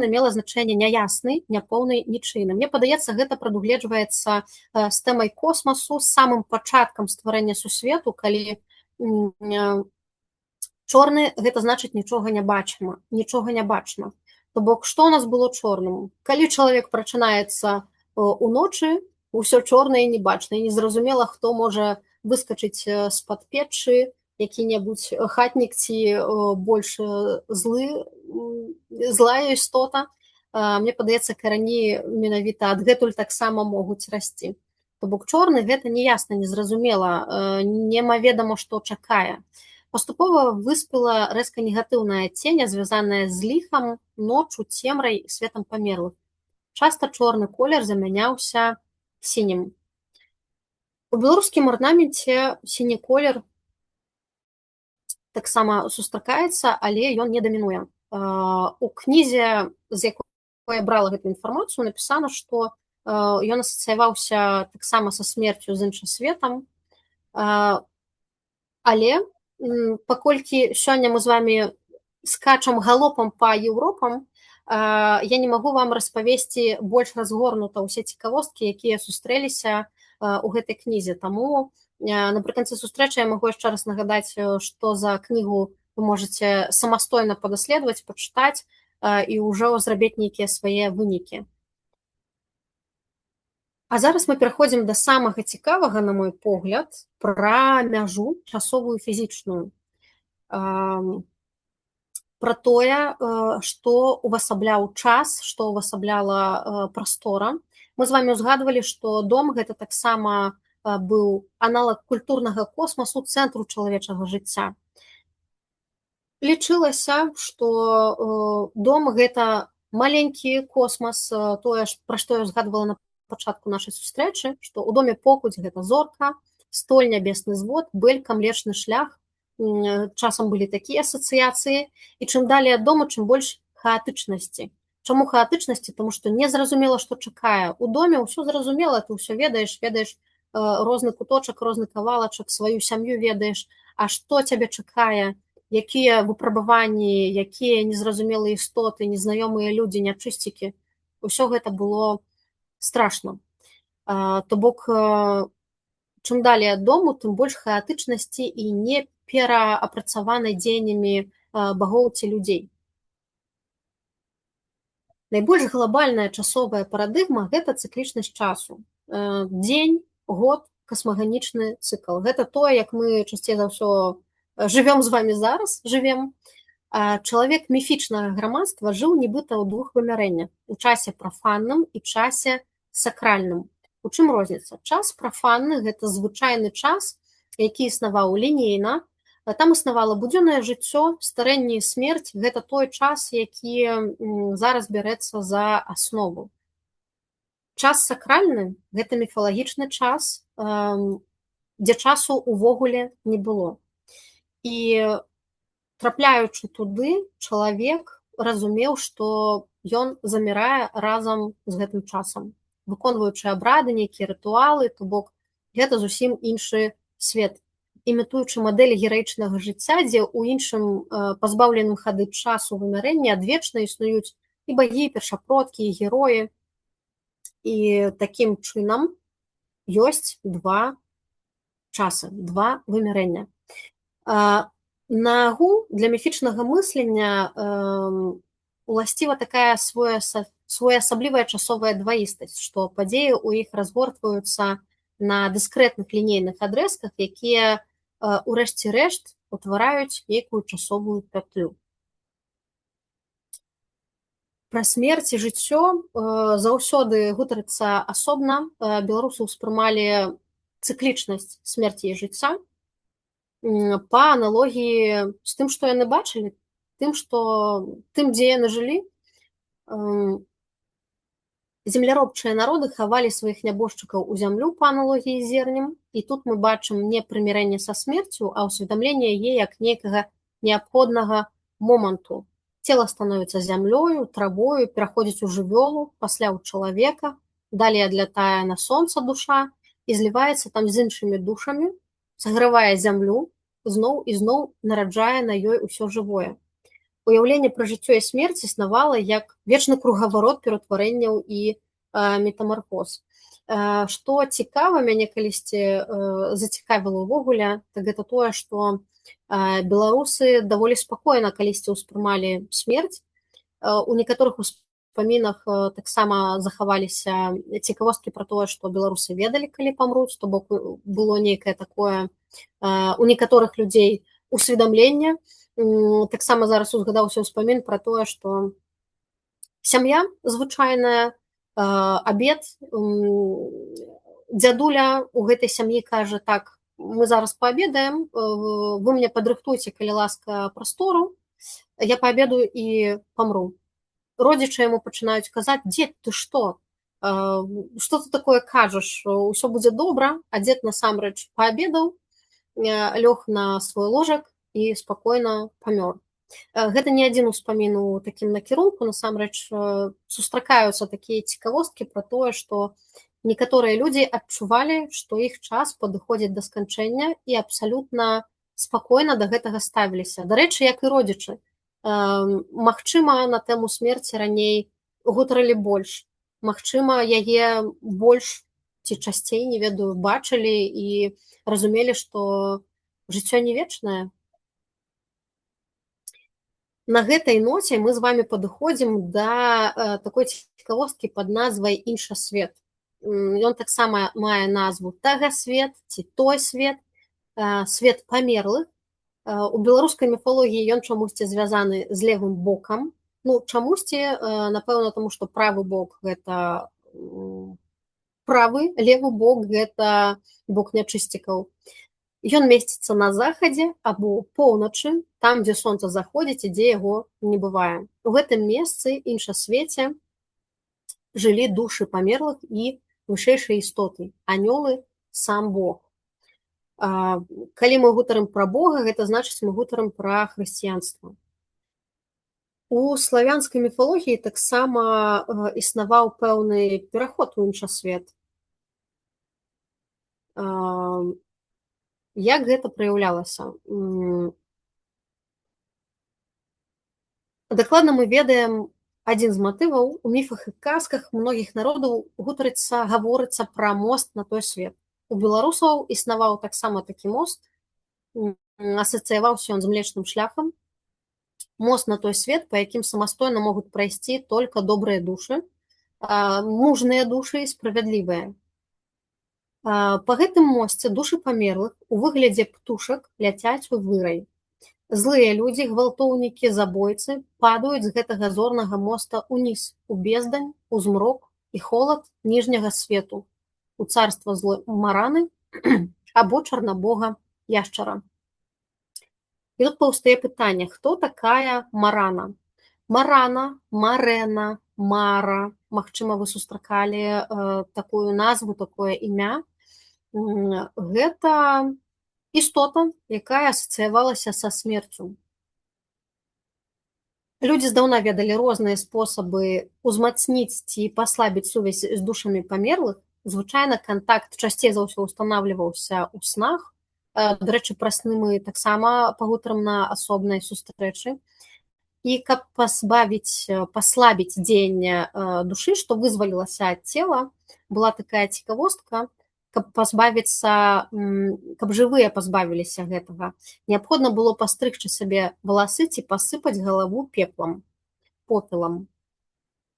B: мела значэнне няясны, няпоўны, нічыйны. Мне падаецца, гэта прадугледжваецца з тэмай космасу, з самым пачаткам стварэння сусвету, калі чорны – гэта значыць нічога не бачыма, нічога не бачна. То бок, што ў нас было чорным? Калі чалавек прачынаецца уночы, усё чорнае і небачна, і незразумела, хто можа выскачыць з-пад печы, які-небудзь хатнік ці больш злая істота. Мне падаецца, карані менавіта адгэтуль таксама могуць расці. То бок чорны – гэта неясна, незразумела, немаведама, што чакае. Паступова выспела рэзка негатыўная ценя, звязаная з ліхам, ноччу, цемрай і светам памерлых. Часта чорны колер замяняўся сінім. У беларускім арнаменце сіні колер таксама сустракаецца, але ён не дамінуе. У кнізе, з якой я брала гэту інфармацыю, напісана, што ён асацыяваўся таксама са смерцю з іншасветам. Але паколькі сёння мы з вамі скачам галопам па Еўропам, я не магу вам распавесці больш разгорнута ўсе цікавосткі, якія сустрэліся ў гэтай кнізе. Таму напрыканцы сустрэчы я магу яшчэ раз нагадаць, што за кнігу вы можете самастойна падаследаваць, пачытаць і ўжо зрабіць нейкія свае вынікі. А зараз мы пераходзім да самага цікавага, на мой погляд, пра мяжу часовую фізічную. Пра тое, што увасабляў час, што увасабляла прастора. Мы з вамі ўзгадвалі, што дом гэта таксама быў аналаг культурнага космасу, цэнтру чалавечага жыцця. Лічылася, што дом гэта маленькі космас, тое, пра што я ўзгадвала на пачатку нашай сустрэчы, што ў доме покуць гэта зорка, столь, нябесны звод, бэлька, млечны шлях. Часам былі такія асацыяцыі, і чым далей ад дома, чым больш хаатычнасці. Чаму хаатычнасці? Таму што незразумела, што чакае. У доме ўсё зразумела, ты ўсё ведаеш розны куточак, розны кавалачак, сваю сям'ю ведаеш, а што цябе чакае, якія выпрабаванні, якія незразумелыя істоты, незнаёмыя людзі, нячысцікі. Усё гэта было страшна. То бок, чым далей ад дому, тым больш хаатычнасці і не пераапрацаванай дзеяннямі багоў ці людзей. Найбольш глобальная часовая парадыгма – гэта цыклічнасць часу. Дзень, год, касмаганічны цыкл. Гэта тое, як мы часцей за ўсё жывём з вамі зараз, жывем. Чалавек міфічнага грамадства жыў нібыта ў двух вымярэннях. У часе прафанным і часе сакральным. У чым розніца? Час прафанны – гэта звычайны час, які існаваў лінейна. Там існавала будзённае жыццё, старэнне і смерць. Гэта той час, які зараз бярэцца за аснову. Час сакральны – гэта міфалагічны час, дзе часу ўвогуле не было. І трапляючы туды, чалавек разумеў, што ён замірае разам з гэтым часам, выконваючы абрады, нейкія рытуалы, то бок гэта зусім іншы свет. Імітуючы мадэль гераічнага жыцця, дзе ў іншым пазбаўленым хады часу вымярэнні адвечна існуюць і багі, і першапродкі, і героі. І такім чынам ёсць два часы, два вымярэння. Нагу для міфічнага мыслення уласціва такая своеасаблівая часовая дваістасць, што падзеі ў іх разгортваюцца на дыскрэтных лінейных адрэзках, якія у рэшце рэшт утвараюць нейкую часовую пятлю. Пра смерць і жыццё заўсёды гутарыцца асобна. Беларусы ўспрымалі цыклічнасць смерці і жыцця па аналогіі з тым, што яны бачылі, тым, дзе яны жылі. Земляробчыя народы хавалі сваіх нябожчыкаў у зямлю па аналогіі з зернем, і тут мы бачым не прымірэнне са смерцю, а ўсведамленне яе як нейкага неабходнага моманту. Цела становіцца зямлёю, травою, пераходзіць у жывёлу, пасля ў чалавека, далей адлятае на сонца душа і зліваецца там з іншымі душамі, сагравае зямлю, зноў і зноў нараджае на ёй усё жывое. Уяўленне пра жыццё і смерць існавала як вечны кругаварот ператварэнняў і метамарфоз. Што цікава, мяне калісьці зацікавіла ўвогуле, так гэта тое, што беларусы даволі спакойна калісьці ўспрымалі смерць. У некаторых успамінах таксама захаваліся цікавосткі пра тое, што беларусы ведалі, калі памруць, то бок было нейкае такое у некаторых людзей усведамленне. Таксама зараз узгадаўся ўспамін пра тое, што сям'я звычайная, абед, дзядуля у гэтай сям'і кажа: так, мы зараз паабедаем, вы мне падрыхтуйце, калі ласка, прастору, я паабедаю і памру. Родзічы яму пачынаюць казаць: дзед, ты што? Што ты такое кажаш? Усё будзе добра, а дзед насамрэч паабедаў, лёг на свой ложак і спакойна памёр. Гэта не адзін успамін у такім накірунку, насамрэч сустракаюцца такія цікавосткі пра тое, што некаторыя людзі адчувалі, што іх час падыходзіць да сканчэння і абсалютна спакойна да гэтага ставіліся. Дарэчы, як і родзічы. Магчыма, на тэму смерці раней гутарылі больш. Магчыма, яе больш ці часцей, не ведаю, бачылі і разумелі, што жыццё не вечнае. На гэтай ноце мы з вами падыходзім да такой цікавосткі пад назвай іншасвет. Ён таксама мае назву тагасвет ці той свет, свет памерлых. У беларускай міфалогіі ён чамусьці звязаны з левым бокам. Ну, чамусьці, напэўна, таму што правы бок гэта правы, левы бок гэта бок нячысцікаў. Ён месціцца на захадзе або поўначы, там, дзе сонца заходзіць і дзе яго не бывае. У гэтым месцы іншасвеце жылі душы памерлых і вышэйшыя істоты, анёлы, сам Бог. Калі мы гутарым пра Бога, гэта значыць, мы гутарым пра хрысціянства. У славянскай міфалогіі таксама існаваў пэўны пераход у іншасвет. Як гэта праяўлялася? Дакладна мы ведаем адзін з матываў. У міфах і казках многіх народаў гаворыцца пра мост на той свет. У беларусаў існаваў таксама такі мост, асацыяваўся ён з млечным шляхам. Мост на той свет, па якім самастойна могуць прайсці толькі добрыя душы, мужныя душы і справядлівыя. Па гэтым мосце душы памерлых у выглядзе птушак ляцяць у вырай. Злыя людзі, гвалтоўнікі, забойцы падаюць з гэтага зорнага моста ўніз, у бездань, у змрок і холад ніжняга свету, у царства злой мараны або чарнабога яшчара. І тут паўстае пытанне, хто такая Марана? Марана, Марена, Мара, магчыма, вы сустракалі такую назву, такое імя. Гэта істота, якая асацыявалася са смерцю. Людзі здаўна ведалі розныя спосабы узмацніць ці паслабіць сувязь з душамі памерлых. Звычайна кантакт часцей за ўсё ўстанаўліваўся ў снах. Дарэчы, пра сны мы таксама пагутарым на асобнай сустрэчы. І каб паслабіць дзеянне душы, што вызвалілася ад цела, была такая цікавостка, каб жывыя пазбавіліся гэтага. Неабходна было пастрыгчы сабе валасы ці пасыпаць галаву попелам.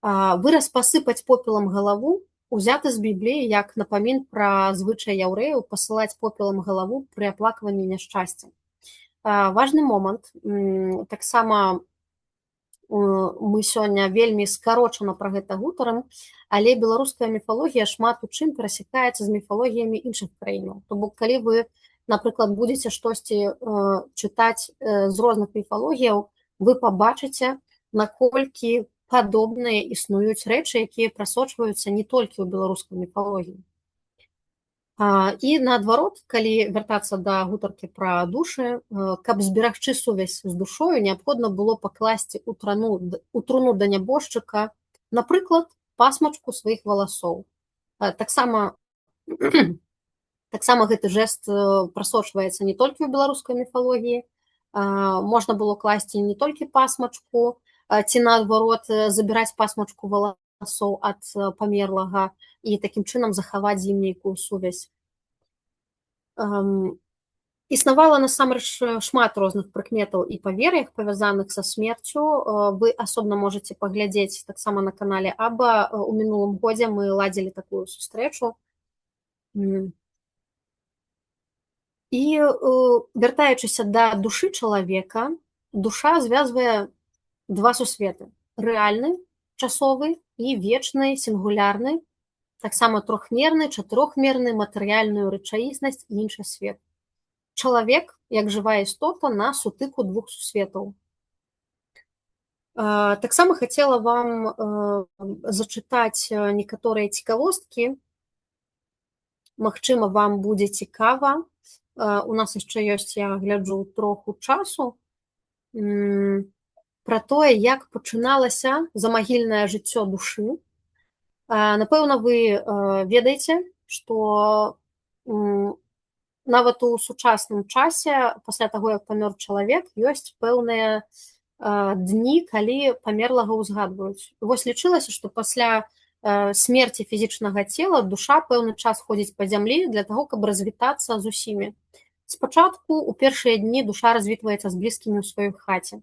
B: Выраз пасыпаць попелам галаву узяты з Бібліі як напамін пра звычай яўрэяў пасылаць попелам галаву пры аплакванні няшчасця. Важны момант. Таксама мы сёння вельмі скарочана пра гэта гутарым, але беларуская міфалогія шмат у чым перасякаецца з міфалогіямі іншых краінаў. То бок, калі вы, напрыклад, будзеце штосьці чытаць з розных міфалогіяў, вы пабачыце, наколькі падобныя існуюць рэчы, якія прасочваюцца не толькі ў беларускай міфалогіі. І наадварот, калі вяртацца да гутаркі пра душы, каб зберагчы сувязь з душою, неабходна было пакласці у труну да нябожчыка, напрыклад, пасмачку сваіх валасоў. Таксама гэты жэст прасочваецца не толькі ў беларускай міфалогіі. Можна было класці не толькі пасмачку, ці наадварот забіраць пасмачку валасоў ад памерлага і такім чынам захаваць з ім нейкую сувязь. Існавала насамрэч шмат розных прыкметаў і павер'ях, павязаных са смерцю. Вы асобна можаце паглядзець таксама на канале Аба. У мінулым годзе мы ладзілі такую сустрэчу. І вяртаючыся да душы чалавека, душа звязвае два сусветы. Рэальны, часовы і вечны, сінгулярны, таксама трохмерны, чатырохмерны, матэрыяльную рэчаіснасць і іншы свет. Чалавек, як жывая істота, на сутыку двух сусветаў. Таксама хацела вам зачытаць некаторыя цікавосткі. Магчыма, вам будзе цікава. У нас яшчэ ёсць, я гляджу, троху часу. Пра тое, як пачыналася замагільнае жыццё душы. Напэўна, вы ведаеце, што нават у сучасным часе, пасля таго, як памёр чалавек, ёсць пэўныя дні, калі памерлага ўзгадваюць. Вось лічылася, што пасля смерці фізічнага цела душа пэўны час ходзіць па зямлі для таго, каб развітацца з усімі. Спачатку, у першыя дні душа развітваецца з блізкімі ў сваёй хаце.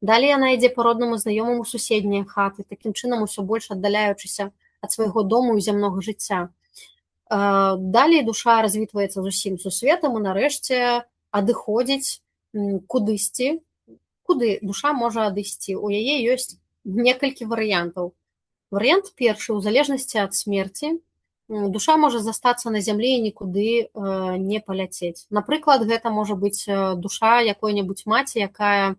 B: Далей яна ідзе па роднаму знаёмаму суседнія хаты, такім чынам усё больш аддаляючыся ад свайго дому і зямнога жыцця. Далей душа развітваецца з усім сусветам і нарэшце адыходзіць кудысьці, куды душа можа адысці. У яе ёсць некалькі варыянтаў. Варыянт першы, у залежнасці ад смерці, душа можа застацца на зямлі і нікуды не паляцець. Напрыклад, гэта можа быць душа якой-небудзь маці, якая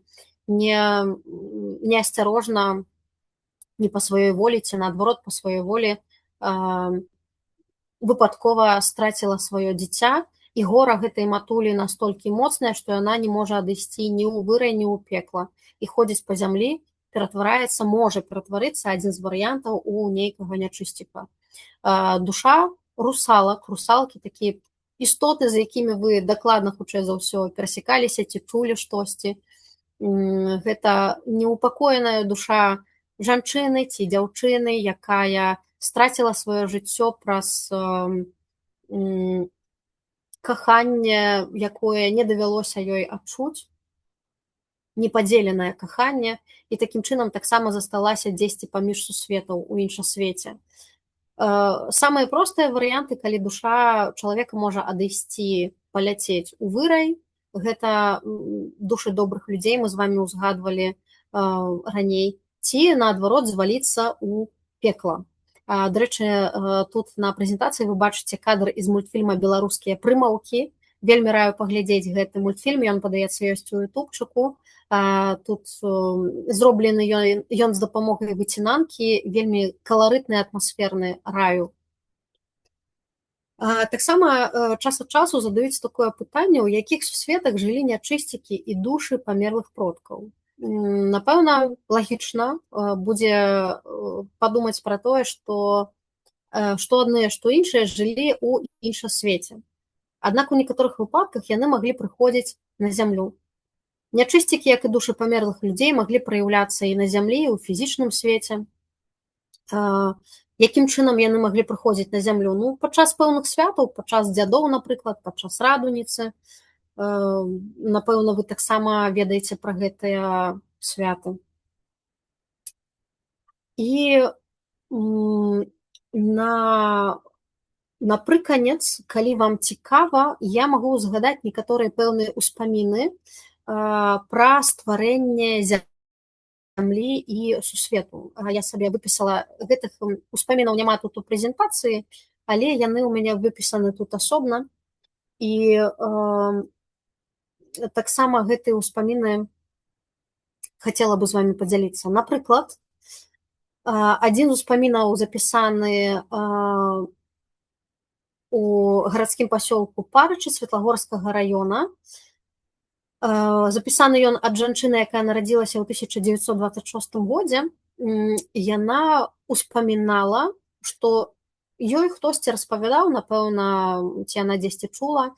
B: неасцярожна, не па сваёй волі ці наадварот па сваёй волі выпадкова страціла сваё дзіця, і гора гэтай матулі настолькі моцнае, што яна не можа адысці ні ў вырай, ні ў пекла. І ходзіць па зямлі, можа ператварыцца адзін з варыянтаў у нейкага нячысціка. Душа русалак, русалкі такія істоты, з якімі вы дакладна хутчэй за ўсё перасякаліся ці чулі штосьці. Гэта неупакоеная душа жанчыны ці дзяўчыны, якая страціла сваё жыццё праз каханне, якое не давялося ёй адчуць, непадзеленае каханне, і такім чынам таксама засталася дзесьці паміж сусветаў у іншасвеце. Самыя простыя варыянты, калі душа чалавека можа адысці, паляцець у вырай, гэта душы добрых людзей, мы з вамі ўзгадвалі раней, ці наадварот зваліцца ў пекла. Дарэчы, тут на прэзентацыі вы бачыце кадр з мультфільма «Беларускія прымаўкі». Вельмі раю паглядзець гэты мультфільм, ён, падаецца, ёсць у ютубчыку. Тут зроблены ён з дапамогай выцінанкі, вельмі каларытны, атмасферны, раю. Таксама час ад часу задаюць такое пытанне, у якіх сусветах жылі нячысцікі і душы памерлых продкаў. Напэўна, лагічна будзе падумаць пра тое, што адныя, што іншыя жылі ў іншасвеце. Аднак у некаторых выпадках яны маглі прыходзіць на зямлю. Нячысцікі, як і душы памерлых людзей, маглі праяўляцца і на зямлі, і ў фізічным свеце. Якім чынам яны маглі прыходзіць на зямлю? Ну, падчас пэўных святаў, падчас дзядоў, напрыклад, падчас радуніцы. Напэўна, вы таксама ведаеце пра гэтыя святы. І напрыканец, калі вам цікава, я магу згадаць некаторыя пэўныя ўспаміны пра стварэнне зямлі і сусвету. Я сабе выпісала, гэтых ўспамінаў няма тут у прэзентацыі, але яны ў мяне выпісаны тут асобна. І таксама гэтыя ўспаміны хацела бы з вамі падзяліцца. Напрыклад, адзін з успамінаў запісаны у гарадскім пасёлку Парычы Светлагорскага раёна. Запісаны ён ад жанчыны, якая нарадзілася ў 1926 годзе. Яна успамінала, што ёй хтосьці распавядаў, напэўна, ці яна дзесьці чула,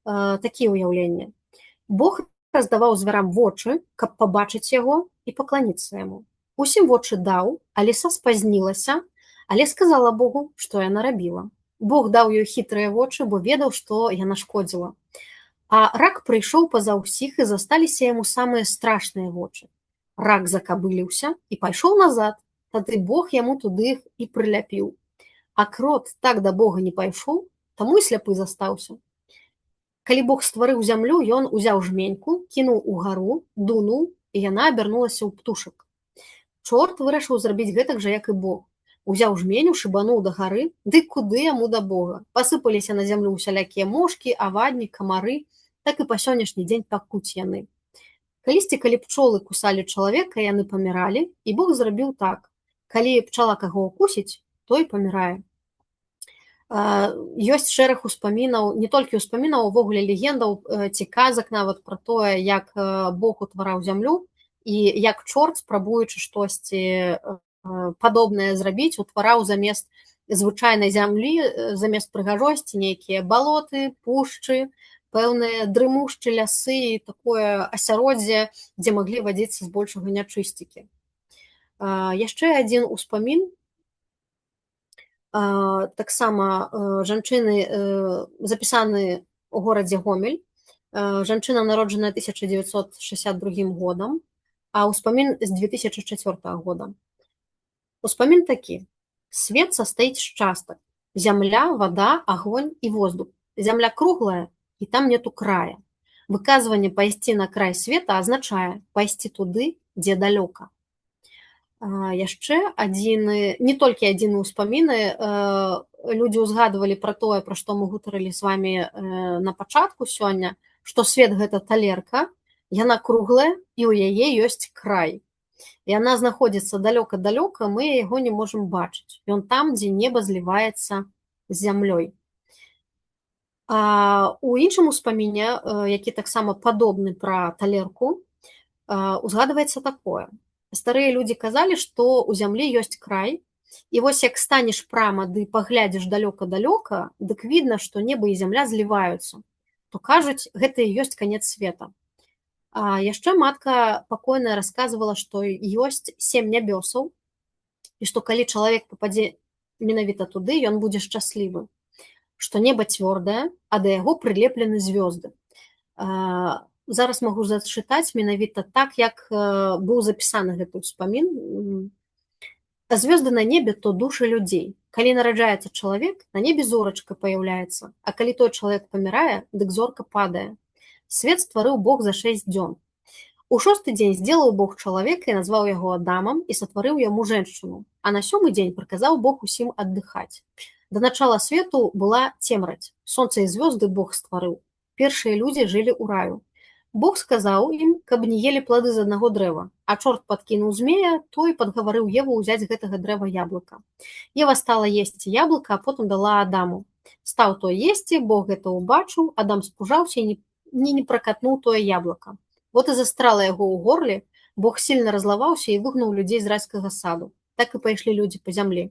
B: такія ўяўленні. Бог раздаваў звярам вочы, каб пабачыць яго і пакланіцца яму. Усім вочы даў, а ліса спазнілася, але сказала Богу, што яна рабіла. Бог даў ёй хітрыя вочы, бо ведаў, што яна шкодзіла. А рак прыйшоў паза ўсіх, і засталіся яму самыя страшныя вочы. Рак закабыліўся і пайшоў назад, тады Бог яму туды іх і прыляпіў. А крот так да Бога не пайшоў, таму і сляпы застаўся. Калі Бог стварыў зямлю, ён узяў жменьку, кінуў угару, дунуў, і яна абярнулася ў птушак. Чорт вырашыў зрабіць гэтак жа, як і Бог. Узяў жменю, шыбануў да гары, дык куды яму да Бога. Пасыпаліся на зямлю усялякія мошкі, авадні, камары, так і па сённяшні дзень пакуць яны. Калісьці, калі пчолы кусалі чалавека, яны паміралі, і Бог зрабіў так. Калі пчала каго укусіць, той памірае. Ёсць шэраг успамінаў, не толькі ўспамінаў, увогуле легендаў ці казак нават пра тое, як Бог утвараў зямлю і як чорт, спрабуючы штосьці падобнае зрабіць, утвараў замест звычайнай зямлі, замест прыгажосці нейкія балоты, пушчы, пэўныя дрымушчы лясы і такое асяроддзе, дзе маглі вадзіцца збольшага нячысцікі. Яшчэ адзін успамін. Таксама жанчыны запісаны ў горадзе Гомель. Жанчына, народжаная 1962 годам. а ўспамін з 2004 года. Успамін такі. Свет состоит з частак. Зямля, вода, огонь и воздух. Зямля круглая, и там нету края. Выказывание «пайсці на край света» означае «пайсці туды, дзе далёка». Яшчэ не толькі адзіны ўспаміны, людзі ўзгадывалі пра тое, пра што мы гутарылі з вамі на пачатку сёння, што свет гэта талерка, яна круглая, і ў яе ёсць край. Яна знаходзіцца далёка-далёка, мы яго не можам бачыць. Ён там, дзе неба зліваецца з зямлёй. У іншым успаміне, які таксама падобны пра талерку, узгадваецца такое. Старыя людзі казалі, што ў зямлі ёсць край, і вось як станеш прама ды паглядзіш далёка-далёка, дык відна, што неба і зямля зліваюцца. То кажуць, гэта і ёсць канец света. Яшчэ матка пакойная расказвала, што ёсць 7 нябёсаў, і што калі чалавек пападзе менавіта туды, ён будзе шчаслівы. Што неба цвёрдае, а да яго прылеплены звёзды. Зараз магу зачытаць менавіта так, як быў запісаны гэты ўспамін. Звёзды на небе то душы людзей. Калі нараджаецца чалавек, на небе зорачка паяўляецца, а калі той чалавек памірае, дык зорка падае. Свет стварыў Бог за 6 дзён. У 6-й дзень сделаў Бог чалавека і назваў яго Адамам і сатварыў яму жэншчыну, а на 7-й дзень прыказаў Бог усім аддыхаць. Да начала свету была цемраць. Сонца і звёзды Бог стварыў. Першыя людзі жылі ў раю. Бог сказаў ім, каб не елі плады з аднаго дрэва, а чорт падкінуў змея, той падгаварыў Еву ўзяць гэтага дрэва яблыка. Ева стала есці яблыка, а потым дала Адаму. Стаў той есці, Бог гэта ўбачыў, Адам спужаўся і не пракатнуў тое яблыка. Вот і застрала яго ў горле, Бог сильна разлаваўся і выгнаў людзей з райскага саду. Так і пайшлі людзі па зямлі.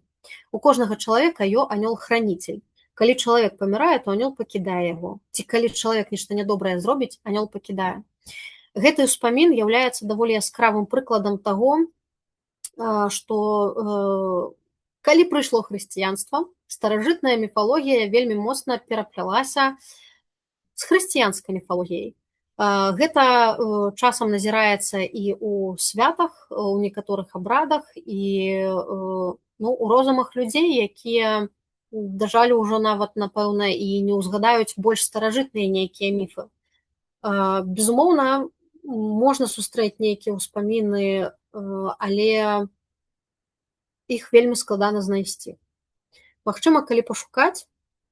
B: У кожнага чалавека анёл-хранитель. Калі чалавек памірае, то анёл пакідае яго. Ці калі чалавек нешта нядобрае зробіць, анёл пакідае. Гэты ўспамін з'яўляецца даволі яскравым прыкладам таго, што калі прыйшло хрысціянства, старажытная міфалогія вельмі моцна пераплялася з хрысціянскай міфалогіяй. Гэта часам назіраецца і ў святах, у некаторых абрадах, і у розумах людзей, якія дажалі ўжо нават, напэўна, і не ўзгадаюць больш старажытныя нейкія міфы. Безумоўна, можна сустрэць нейкія ўспаміны, але іх вельмі складана знайсці. Магчыма, калі пашукаць,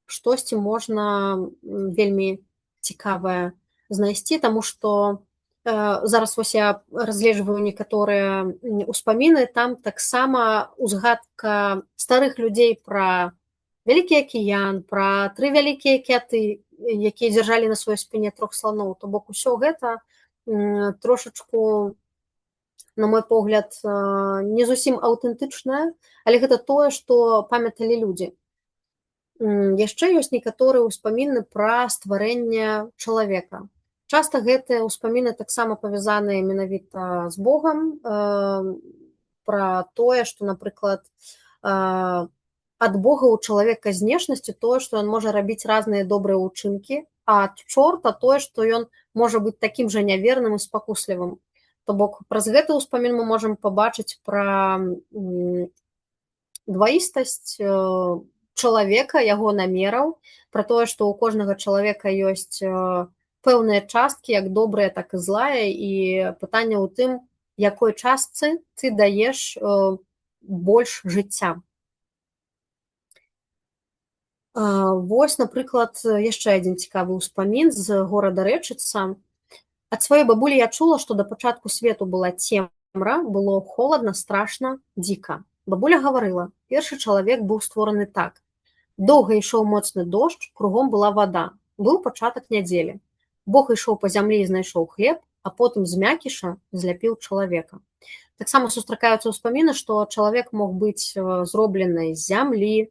B: штосьці можна вельмі цікавае знайсці, таму што зараз вось я разгледжваю некаторыя ўспаміны, там таксама узгадка старых людзей пра вялікі акіян, пра 3 вялікія кяты, якія дзяржалі на сваёй спіне 3 сланоў. То бок усё гэта трошачку, на мой погляд, не зусім аўтэнтычнае, але гэта тое, што памяталі людзі. Яшчэ ёсць некаторыя ўспаміны пра стварэнне чалавека. Часта гэтыя ўспаміны таксама павязаныя менавіта з Богам, пра тое, што, напрыклад, ад Бога ў чалавека знешнасці тое, што ён можа рабіць разныя добрыя ўчынкі, а ад чорта тое, што ён можа быць такім жа няверным і спакуслівым. То бок праз гэты ўспамін мы можам пабачыць пра дваістасць чалавека, яго намераў, пра тое, што ў кожнага чалавека ёсць пэўныя часткі, як добрыя, так і злая, і пытанне ў тым, якой частцы ты даеш больш жыцця. Вось, напрыклад, яшчэ адзін цікавы ўспамін з горада Рэчыца. Ад сваёй бабулі я чула, што да пачатку свету была цемра, было холадна, страшна, дзіка. Бабуля гаварыла, першы чалавек быў створаны так. Доўга ішоў моцны дождж, кругом была вада. Быў пачатак нядзелі. Бог ішоў па зямлі і знайшоў хлеб, а потым з мякіша зляпіў чалавека. Таксама сустракаюцца ўспаміны, што чалавек мог быць зроблены з зямлі,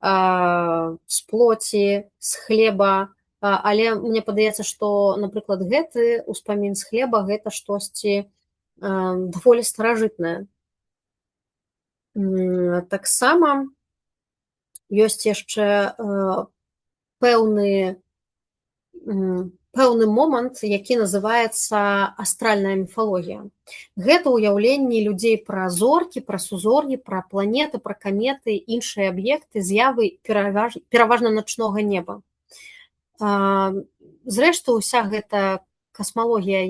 B: з плоці, з хлеба, але мне падаецца, што, напрыклад, гэты ўспамін з хлеба гэта штосьці даволі старажытнае. Таксама ёсць яшчэ пэўны пэўны момант, які называецца астральная міфалогія. Гэта ўяўленне людзей пра зоркі, пра сузор'і, пра планеты, пра каметы, іншыя аб'екты, з'явы пераважна начнога неба. Зрэшты, уся гэта касмалогія,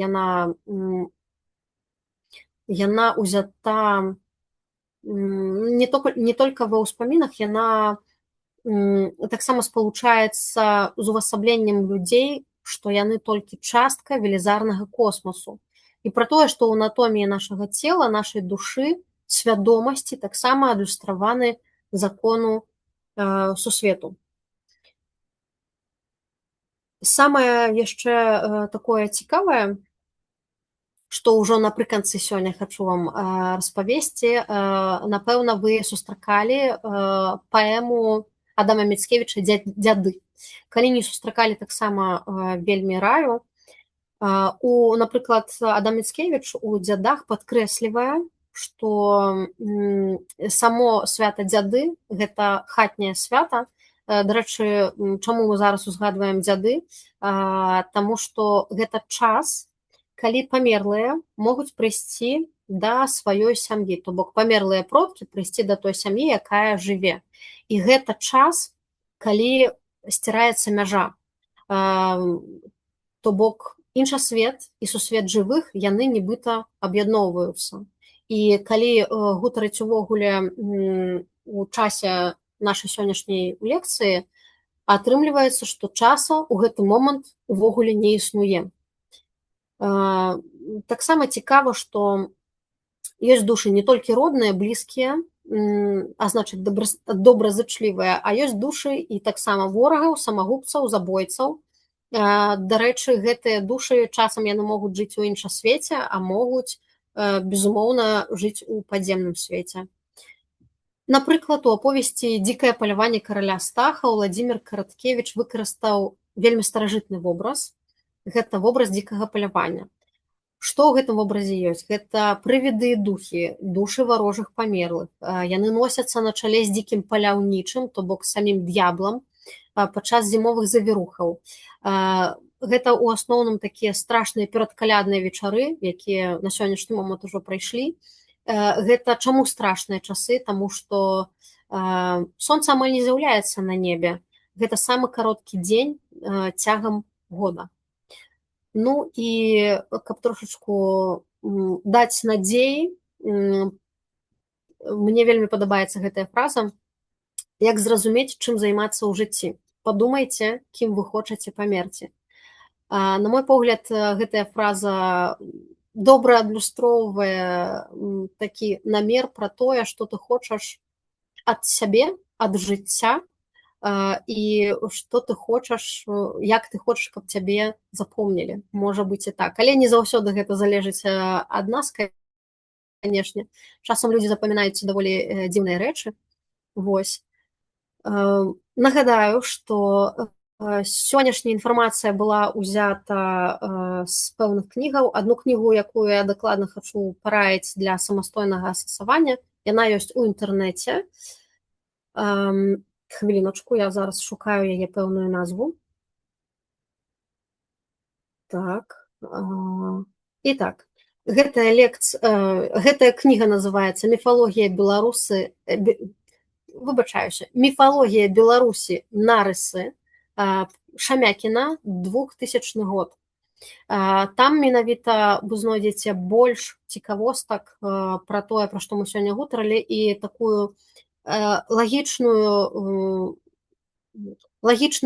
B: яна ўзята не толькі ва ўспамінах, яна таксама спалучаецца з увасабленнем людзей, што яны толькі частка велізарнага космосу. І пра тое, што ў анатоміі нашага цела, нашай душы, свядомасці таксама адлюстраваны закону сусвету. Самае яшчэ такое цікавае, што ўжо напрыканцы сёння хачу вам распавесці, напэўна, вы сустракалі паэму Адама Міцкевіча «Дзяды». Калі не сустракалі, таксама вельмі раю. Напрыклад, Адам Міцкевіч у «Дзядах» падкрэслівае, што само свята дзяды – гэта хатняе свята. Дарэчы, чаму мы зараз узгадваем дзяды? Таму што гэта час, калі памерлыя могуць прыйсці да сваёй сям'і, то бок памерлыя продкі прыйсці да той сям'і, якая жыве. І гэта час, калі сціраецца мяжа. То бок іншасвет і сусвет жывых, яны нібыта аб'ядноўваюцца. І калі гутарыць увогуле у часе нашай сённяшняй лекцыі, атрымліваецца, што часа ў гэты момант увогуле не існуе. Таксама цікава, што ёсць душы не толькі родныя, блізкія, а значыць добразычлівыя, а ёсць душы і таксама ворагаў, самагубцаў, забойцаў. Дарэчы, гэтыя душы часам яны могуць жыць у іншасвеце, а могуць, безумоўна, жыць у падземным свеце. Напрыклад, у аповесці «Дзікае паляванне караля Стаха» Уладзімір Караткевіч выкарыстаў вельмі старажытны вобраз. Гэта вобраз дзікага палявання. Што ў гэтым вобразе ёсць? Гэта прывіды і духі, душы варожых памерлых. Яны носяцца на чале з дзікім паляўнічым, то бок самім д'яблам, падчас зімовых завірухаў. Гэта ў асноўным такія страшныя перадкалядныя вечары, якія на сённяшні момант ужо прайшлі. Гэта чаму страшныя часы? Таму што сонца амаль не з'яўляецца на небе. Гэта самы кароткі дзень цягам года. Ну і каб трошачку даць надзеі, мне вельмі падабаецца гэтая фраза, як зразумець, чым займацца ў жыцці. Падумайце, кім вы хочаце памерці. На мой погляд, гэтая фраза добра адлюстроўвае такі намер пра тое, што ты хочаш ад сябе, ад жыцця, і што ты хочаш, як ты хочаш, каб цябе запомнілі. Можа быць і так. Але не заўсёды гэта залежыць ад нас, канешне. Часам людзі запамінаюць даволі дзіўныя рэчы. Вось. Нагадаю, што сённяшняя інфармацыя была ўзята з пэўных кнігаў. Адну кнігу, якую я дакладна хачу параіць для самастойнага асэнсавання, яна ёсць у інтэрнэце. Хвіліночку, я зараз шукаю яе пэўную назву. Так. І так. Гэтая кніга называецца «Міфалогія Беларусі», «Міфалогія Беларусі. Нарысы», Шамякіна, 2000 год. Там менавіта вы знойдзеце больш цікавостак пра тое, пра што мы сёння гутарылі, і такую лагічны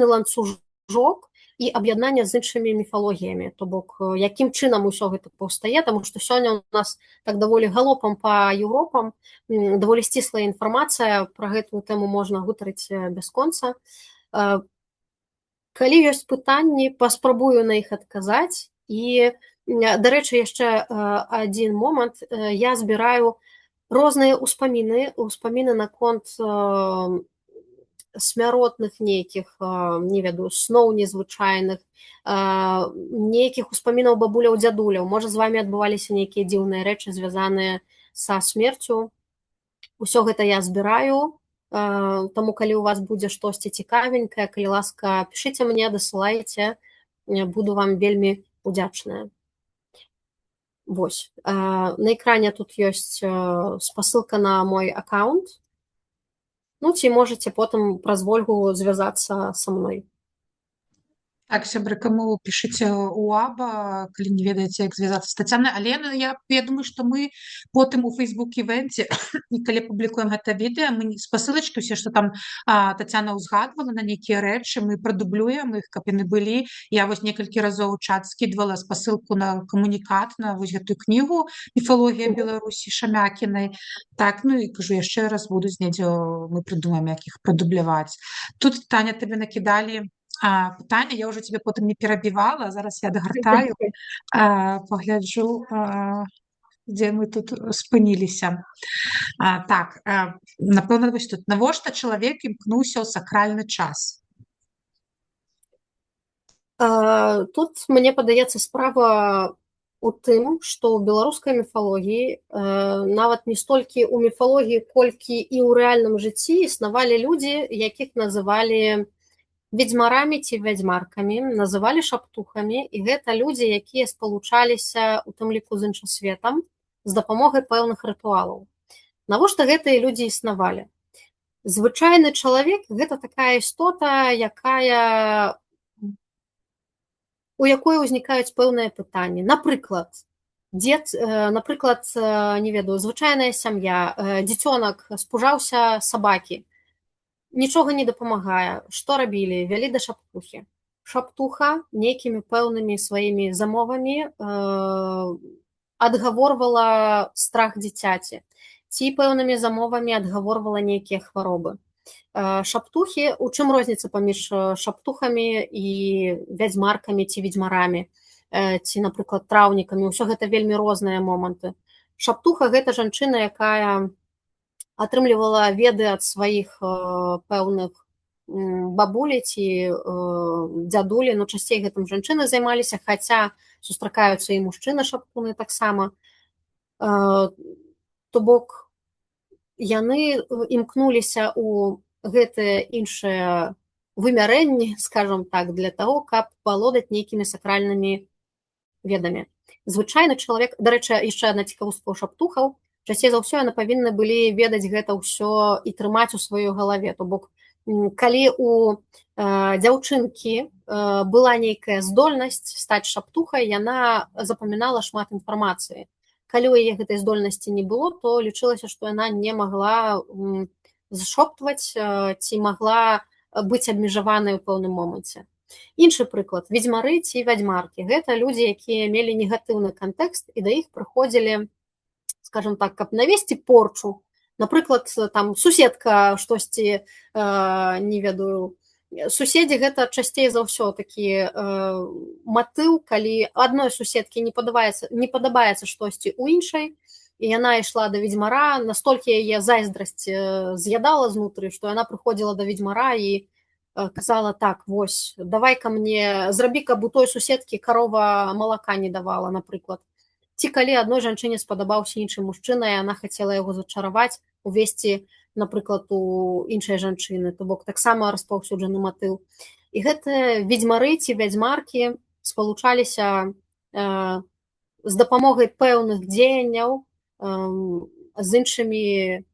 B: ланцужок і аб'яднання з іншымі міфалогіямі. То бок, якім чынам усё гэта паўстае, таму што сёння у нас так даволі галопам па Еўропам, даволі сціслая інфармацыя, пра гэтую тэму можна гутарыць бясконца. Калі ёсць пытанні, паспрабую на іх адказаць. І, дарэчы, яшчэ адзін момант. Я збіраю розныя ўспаміны наконт смяротных нейкіх, не ведаю, сноў незвычайных, нейкіх успамінаў бабуляў, дзядуляў. Можа, з вамі адбываліся нейкія дзіўныя рэчы, звязаныя са смерцю. Усё гэта я збіраю. Таму, калі ў вас будзе штосьці цікавенькае, калі ласка, пішыце мне, дасылайце. буду вам вельмі удзячная. Вось. На экране тут ёсць спасылка на мой аккаунт. Ну, ці можаце потым праз Вольгу звязацца са мной.
A: Так, сябры, каму пішыце у аба, калі не ведаеце, як звязацца з Тацянай. Але я думаю, што мы потым у фейсбук-івенце і калі публікуем гэта відэа, мы спасылачкі ўсе, што там Тацяна ўзгадвала на нейкія рэчы, мы прадублюем іх, каб яны былі. Я вось некалькі разоў у чат скідвала спасылку на камунікат, на вось гэтую кнігу «Міфалогія Беларусі» Шамякінай. Так, ну і кажу, яшчэ раз будуць недзе, мы прыдумаем, як іх прадубляваць. Тут, Таня, табе накідалі пытанне, я ўжо тебе потым не перабівала, зараз я дагартаю, пагляджу, дзе мы тут спыніліся. Так, напэўна, вось тут. Навошта чалавек імкнуўся ў сакральны час?
B: Тут, мне падаецца, справа у тым, што ў беларускай міфалогіі, нават не столькі ў міфалогіі, колькі і ў рэальным жыцці існавалі людзі, якіх называлі ведзьмарамі ці вядзьмаркамі, называлі шаптухамі, і гэта людзі, якія спалучаліся у тым ліку з іншасветам з дапамогай пэўных рытуалаў. Навошта гэтыя людзі існавалі? Звычайны чалавек гэта такая істота, у якой узнікаюць пэўныя пытанні. Напрыклад, не ведаю, звычайная сям'я, дзіцёнак спужаўся сабакі, нічога не дапамагае. Што рабілі? Вялі да шаптухі. Шаптуха нейкімі пэўнымі сваімі замовамі адгаворвала страх дзіцяці, ці пэўнымі замовамі адгаворвала нейкія хваробы. Шаптухі, у чым розніца паміж шаптухамі і вядзьмаркамі ці ведзьмарамі, ці, напрыклад, траўнікамі, ўсё гэта вельмі розныя моманты. Шаптуха гэта жанчына, якая атрымлівала веды ад сваіх пэўных бабулі ці дзядулі, ну, часцей гэтым жанчыны займаліся, хаця сустракаюцца і мужчыны-шаптуны таксама. То бок, яны імкнуліся ў гэтыя іншыя вымярэнні, скажам так, для таго, каб валодаць нейкімі сакральнымі ведамі. Звычайны чалавек, дарэчы, яшчэ адна цікавостка ў шаптухаў, часцей за ўсё яны павінны былі ведаць гэта ўсё і трымаць у сваёй галаве. То бок, калі у дзяўчынкі была нейкая здольнасць стаць шаптухай, яна запамінала шмат інфармацыі. Калі ў яе гэтай здольнасці не было, то лічылася, што яна не магла зашоптваць ці магла быць абмежаванай у пэўным моманце. Іншы прыклад. Ведзьмары ці вядзьмаркі. Гэта людзі, якія мелі негатыўны кантэкст, і да іх прыходзілі, скажем так, каб навесці порчу. Напрыклад, там суседка штосьці, не ведаю, суседзі гэта часцей за ўсё такі матыў, калі адной суседкі не падабаецца штосьці ў іншай, і яна ішла да ведзьмара, настолькі яе зайздрасць з'ядала знутры, што яна прыходзіла да ведзьмара і казала: так, вось, давай-ка мне, зрабі, каб у той суседкі карова малака не давала, напрыклад. Ці калі адной жанчыне спадабаўся іншы мужчына, і яна хацела яго зачараваць, увесці, напрыклад, у іншай жанчыны, то бок таксама распаўсюджаны матыў. І гэтыя ведзьмары ці вядзьмаркі спалучаліся з дапамогай пэўных дзеянняў з іншымі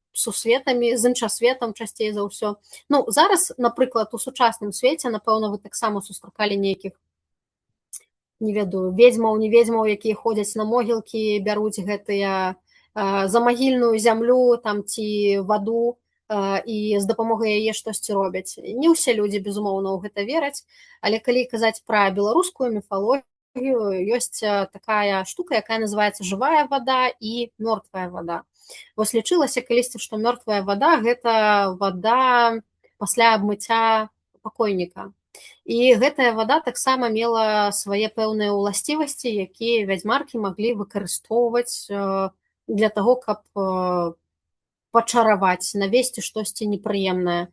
B: сусветамі, з іншасветам часцей за ўсё. Ну, зараз, напрыклад, у сучасным свеце, напэўна, вы таксама сустракалі нейкіх, не ведаю, ведзьмаў, не ведзьмаў, якія ходзяць на могілкі, бяруць гэтыя замагільную зямлю там ці ваду і з дапамогай яе штосьці робяць. Не ўсе людзі, безумоўна, ў гэта вераць, але калі казаць пра беларускую міфалогію, ёсць такая штука, якая называецца жывая вада і мёртвая вада. Вось лічылася калісьці, што мёртвая вада гэта вада пасля абмыцця пакойніка. І гэтая вада таксама мела свае пэўныя ўласцівасці, якія вядзьмаркі маглі выкарыстоўваць для таго, каб пачараваць, навесці штосьці непрыемнае.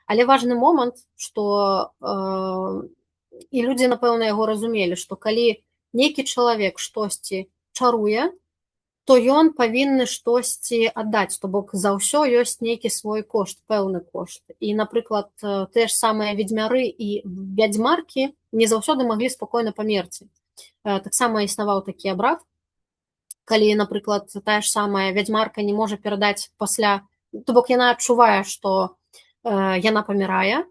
B: Але важны момант, што і людзі, напэўна, яго разумелі, што калі нейкі чалавек штосьці чаруе, то ён павінны штосьці аддаць, то бок за ўсё ёсць нейкі свой кошт, пэўны кошт. І, напрыклад, тыя ж самыя ведзьмяры і вядзьмаркі не заўсёды маглі спакойна памерці. Таксама існаваў такі абрад, калі, напрыклад, тая ж самая вядзьмарка не можа перадаць пасля, то бок яна адчувае, што яна памірае,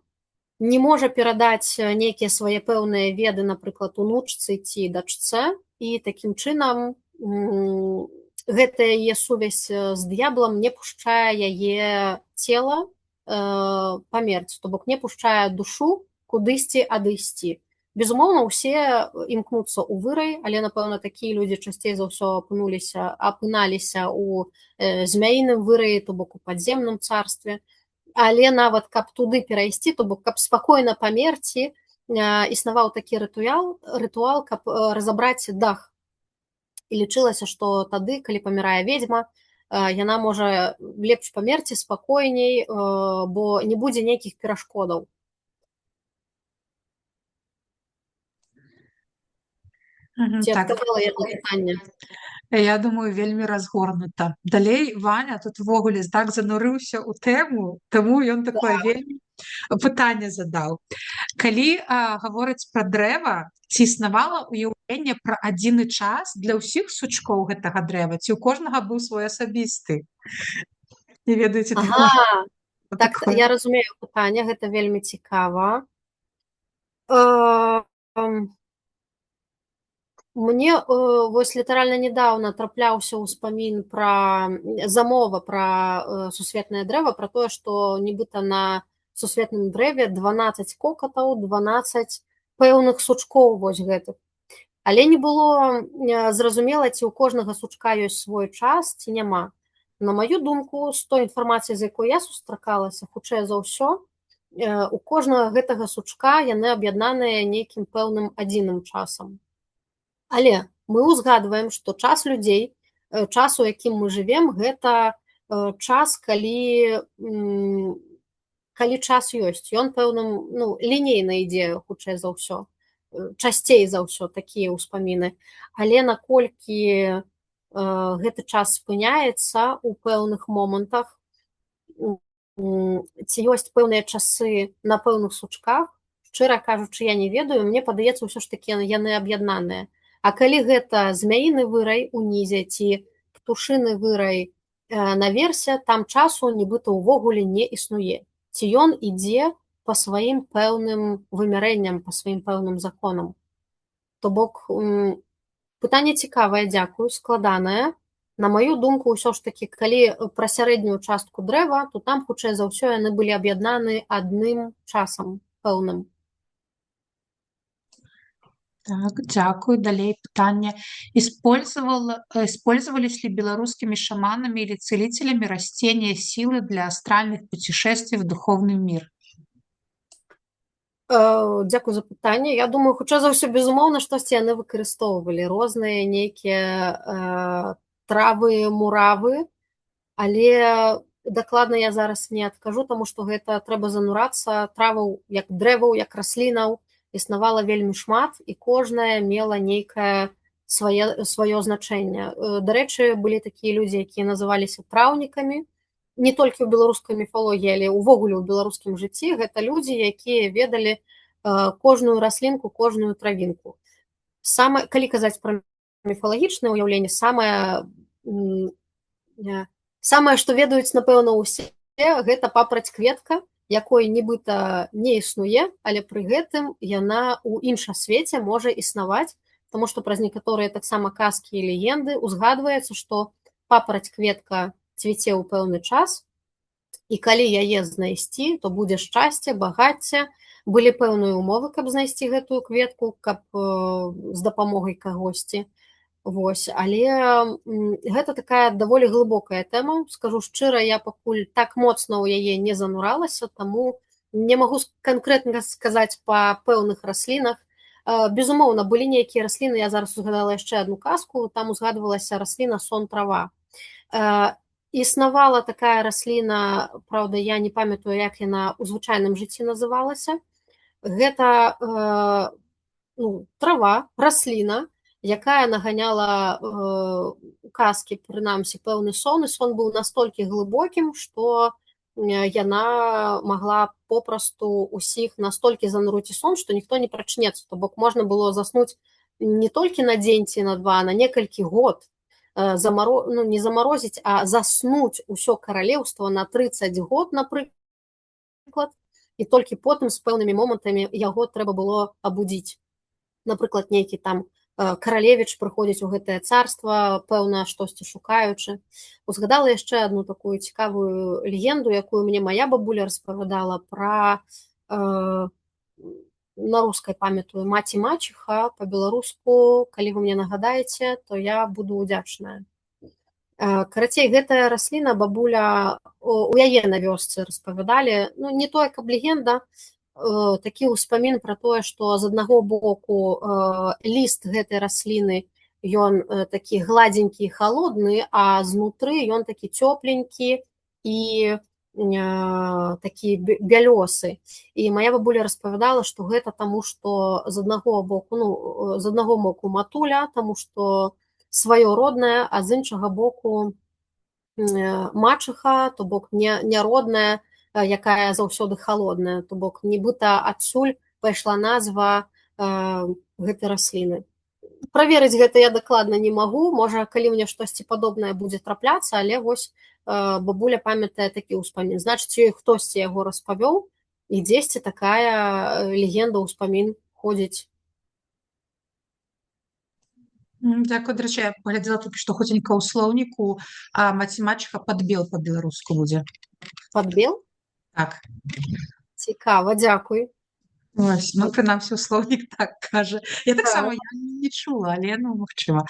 B: не можа перадаць нейкія свае пэўныя веды, напрыклад, унучцы ці дачцэ, і такім чынам гэтая яе сувязь з д'яблам не пушчае яе цела памерць, то бок не пушчае душу кудысьці адысці. Безумоўна, усе імкнуцца ў вырай, але, напэўна, такія людзі часцей за ўсё апыналіся ў змяіным выраі, то бок у падземным царстве. Але нават каб туды перайсці, то бок каб спакойна памерці, існаваў такі рытуал, каб разабраць дах. І лічылася, што тады, калі памірае ведзьма, яна можа лепш памерці спакойней, бо не будзе нейкіх перашкодаў. Ці адказала я на пытанне?
A: Я думаю, вельмі разгорнута. Далей Ваня тут увогуле так занурыўся ў тэму, таму ён такое вельмі пытанне задаў. Калі гаворыць пра дрэва, ці існавала ўяўленне пра адзіны час для ўсіх сучкоў гэтага дрэва, ці ў кожнага быў свой асабісты? Не ведаеце
B: такое? Так, я разумею пытанне, гэта вельмі цікава. Мне вось літаральна недавно трапляўся ўспамін пра замова пра сусветнае дрэва, пра тое, што нібыта на сусветным дрэве 12 кокатаў, 12 пэўных сучкоў вось гэтых. Але не было зразумела, ці ў кожнага сучка ёсць свой час, ці няма. На маю думку, з той інфармацыяй, з якой я сустракалася, хутчэй за ўсё, у кожнага гэтага сучка яны аб'яднаныя нейкім пэўным адзіным часам. Але мы ўзгадваем, што час людзей, час, у якім мы жывем, гэта час, калі час ёсць. Ён пэўным, лінейна ідзе, хутчэй за ўсё. Часцей за ўсё такія ўспаміны. Але наколькі гэты час спыняецца ў пэўных момантах, ці ёсць пэўныя часы на пэўных сучках, шчыра кажучы, я не ведаю, мне падаецца ўсё ж такі яны аб'яднаныя. А калі гэта змяіны вырай унізе ці птушыны вырай наверсе, там часу нібыта ўвогуле не існуе. Ці ён ідзе па сваім пэўным вымярэнням, па сваім пэўным законам. То бок, пытанне цікавае, дзякую, складанае. На маю думку, ўсё ж такі, калі пра сярэднюю частку дрэва, то там, хутчэй за ўсё, яны былі аб'яднаны адным часам пэўным.
A: Так, дзякую. Далей пытанне. Использовались ли белорусскими шаманами или целителями растения силы для астральных путешествий в духовный мир?
B: Дзякую за пытанне. Я думаю, хутчэй за ўсё, безумоўна, штосьці яны выкарыстоўвалі. Розныя нейкія травы, муравы, але дакладна я зараз не адкажу, таму што гэта трэба занурацца. Траваў, як дрэваў, як раслінаў, існавала вельмі шмат, і кожная мела нейкае сваё значэнне. Дарэчы, былі такія людзі, якія называліся траўнікамі, не толькі ў беларускай міфалогіі, але ўвогуле ў беларускім жыцці. Гэта людзі, якія ведалі кожную раслінку, кожную травінку. Калі казаць пра міфалагічнае ўяўленне, самае, што ведаюць, напэўна, усе, гэта папраць кветка, якой нібыта не існуе, але пры гэтым яна ў іншасвеце можа існаваць, таму што праз некаторыя таксама казкі і легенды ўзгадваецца, што папраць кветка цвіце ў пэўны час, і калі яе знайсці, то будзе шчасце, багацце. Былі пэўныя умовы, каб знайсці гэтую кветку, каб з дапамогай кагосьці. Вось, але гэта такая даволі глыбокая тэма. Скажу шчыра, я пакуль так моцна ў яе не зануралася, таму не магу канкрэтна сказаць па пэўных раслінах. Безумоўна, былі нейкія расліны, я зараз узгадала яшчэ адну казку, там узгадвалася расліна сон-трава. Існавала такая расліна, праўда, я не памятаю, як яна ў звычайным жыцці называлася. Гэта трава, расліна, якая наганяла казкі, прынамсі, пэўны сон, і сон быў настолькі глыбокім, што яна магла попросту усіх настолькі занурыць у сон, што ніхто не прачнецца. То бок можна было заснуць не толькі на дзень ці на два, а на некалькі год, не замарозіць, а заснуць усё каралеўства на 30 год, напрыклад, і толькі потым з пэўнымі момантамі яго трэба было абудзіць. Напрыклад, нейкі там каралевіч прыходзіць у гэтае царства, пэўна, штосьці шукаючы. Узгадала яшчэ адну такую цікавую легенду, якую мне мая бабуля распавядала пра, на рускай памятаю, маці-мачыха, па-беларуску, калі вы мне нагадаеце, то я буду удзячная. Карацей, гэтая расліна бабуля у яе на вёсцы распавядалі, ну, не тое, каб легенда, такі ўспамін пра тое, што з аднаго боку ліст гэтай расліны, ён такі гладзенькі і халодны, а знутры ён такі цёпленькі і такі бялёсы. І мая бабуля распавядала, што гэта таму, што з аднаго боку матуля, таму што сваё роднае, а з іншага боку мачыха, то бок няродная, якая заўсёды халодная, то бок нібыта адсюль пайшла назва гэтай расліны. Праверыць гэта я дакладна не магу, можа, калі мне штосьці падобнае будзе трапляцца, але вось бабуля памятае такі ўспамін. Значыць, ёй хтосьці яго распавёў, і дзесьці такая легенда, ўспамін ходзіць.
A: Дзякую, дарэчы, я паглядзела толькі што хуценька ў слоўніку, а маці-мачыха падбел па-беларуску будзе.
B: Падбел?
A: Так.
B: Цікава, дзякуй.
A: Вось, ну, прынамсі, слоўнік так кажа. Я таксама не чула, але, ну, магчыма.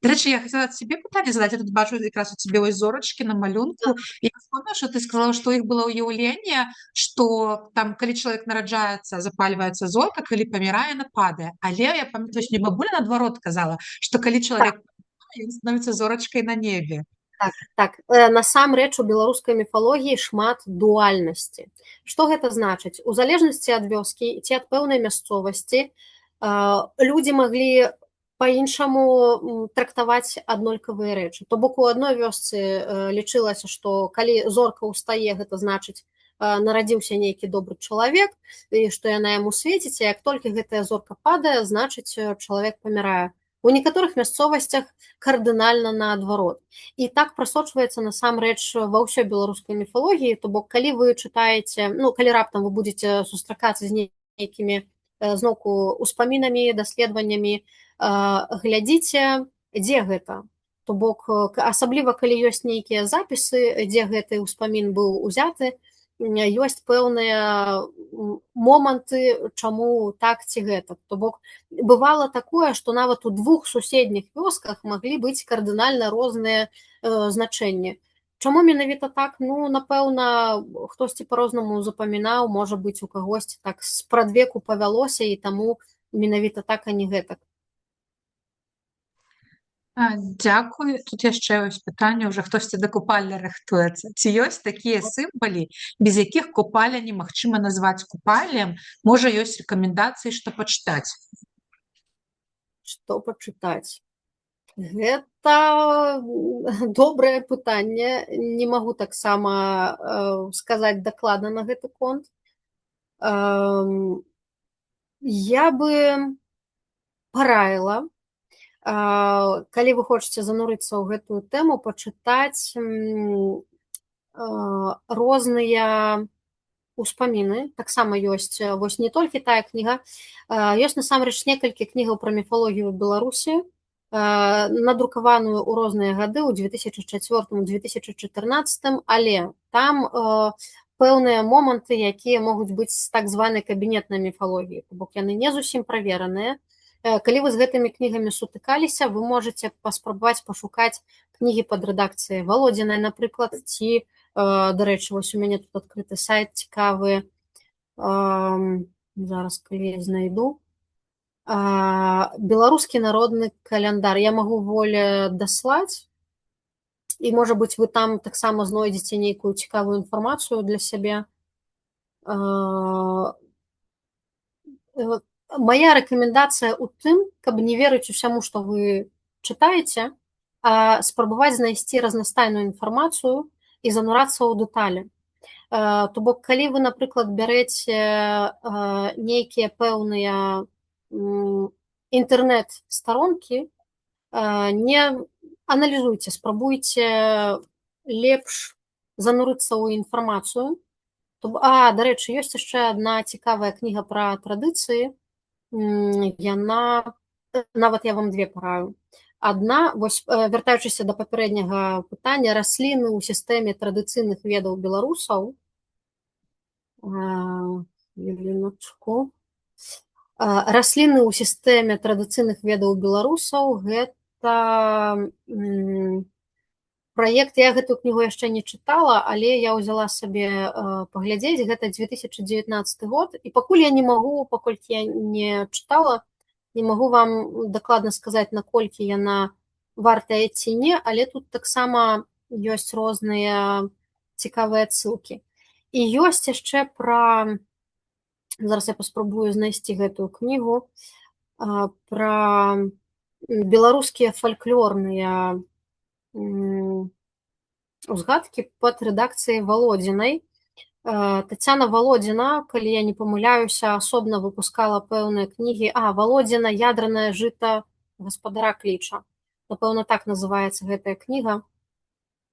A: Дарэчы, я хацела цябе пытанне задаць. Я тут бачу якраз у цябе вось зорачкі на малюнку. Я вспомнила, што ты сказала, што ў іх было ўяўленне, што там, калі чалавек нараджаецца, запальваецца зорка, калі памірае, яна падае. Але я памятаю, што мне бабуля наадварот казала, што калі чалавек памірае, ён становіцца зорачкай на небе.
B: Так. Насамрэч у беларускай міфалогіі шмат дуальнасці. Што гэта значыць? У залежнасці ад вёскі ці ад пэўнай мясцовасці людзі маглі па-іншаму трактаваць аднолькавыя рэчы. То бок у адной вёсцы лічылася, што калі зорка ўстае, гэта значыць нарадзіўся нейкі добры чалавек, і што яна яму свеціць, а як толькі гэтая зорка падае, значыць чалавек памірае. У некаторых мясцовасцях кардынальна наадварот. І так прасочваецца насамрэч ва ўсёй беларускай міфалогіі, то бок калі вы чытаеце, ну, калі раптам вы будзеце сустракацца з нейкімі зноўку успамінамі, даследаваннямі, глядзіце, дзе гэта. То бок, асабліва, калі ёсць нейкія запісы, дзе гэты ўспамін быў узяты, ёсць пэўныя моманты, чаму так ці гэта. То бок, бывала такое, што нават у двух суседніх вёсках маглі быць кардынальна розныя значэнні. Чаму менавіта так? Ну, напэўна, хтосьці па-рознаму запамінаў, можа быць, у кагосьці так спрадвеку павялося, і таму менавіта так, а не гэтак.
A: Дзякуй. Тут яшчэ ёсць пытанне, ўжо хтосьці да купальня рыхтуецца. Ці ёсць такія сімвалы, без якіх купаля немагчыма назваць купалем? Можа, ёсць рэкамендацыі, што пачытаць?
B: Што пачытаць? Гэта добрае пытанне. Не магу таксама сказаць дакладна на гэты конт. Я бы параіла, калі вы хочаце занурыцца ў гэтую тэму, пачытаць розныя ўспаміны. Таксама ёсць, вось не толькі тая кніга, ёсць насамрэч некалькі кнігаў пра міфалогію Беларусі, надрукаваную ў розныя гады, ў 2004-2014, але там пэўныя моманты, якія могуць быць так званай кабінетнай міфалогіі, бо яны не зусім правераныя. Калі вы з гэтымі кнігамі сутыкаліся, вы можаце паспрабаваць пашукаць кнігі пад рэдакцыяй Валодзінай, напрыклад, ці, дарэчы, вось у мяне тут адкрыты сайт цікавы, зараз, калі я знайду, беларускі народны каляндар. Я магу воле даслаць, і, можа быць, вы там таксама знойдзеце нейкую цікавую інфармацыю для сябе. Моя рэкамендацыя ў тым, каб не верыць усяму, што вы чытаеце, а спрабаваць знайсці разнастайную інфармацыю і занурацца ў дэталі. То бок, калі вы, напрыклад, бярэце нейкія пэўныя інтэрнэт-старонкі, не аналізуйце, спрабуйце лепш занурыцца ў інфармацыю. Дарэчы, ёсць яшчэ адна цікавая кніга пра традыцыі. Яна, нават я вам две параю. Адна, вось, вяртаючыся да папярэдняга пытання, расліны ў сістэме традыцыйных ведаў беларусаў. Хвіліначку. Расліны ў сістэме традыцыйных ведаў беларусаў, гэта праект, я гэтую кнігу яшчэ не чытала, але я ўзяла сабе паглядзець, гэта 2019 год, і пакуль я не магу, паколькі я не чытала, не магу вам дакладна сказаць, наколькі яна вартая ці не, але тут таксама ёсць розныя цікавыя адсылкі. І ёсць яшчэ пра, зараз я паспрабую знайсці гэтую кнігу, пра беларускія фальклорныя узгадкі пад рэдакцыяй Валодзінай. Тацяна Валодзіна, калі я не памыляюся, асобна выпускала пэўныя кнігі. Валодзіна «Ядранае жыта гаспадара Кліча». Напэўна, так называецца гэтая кніга.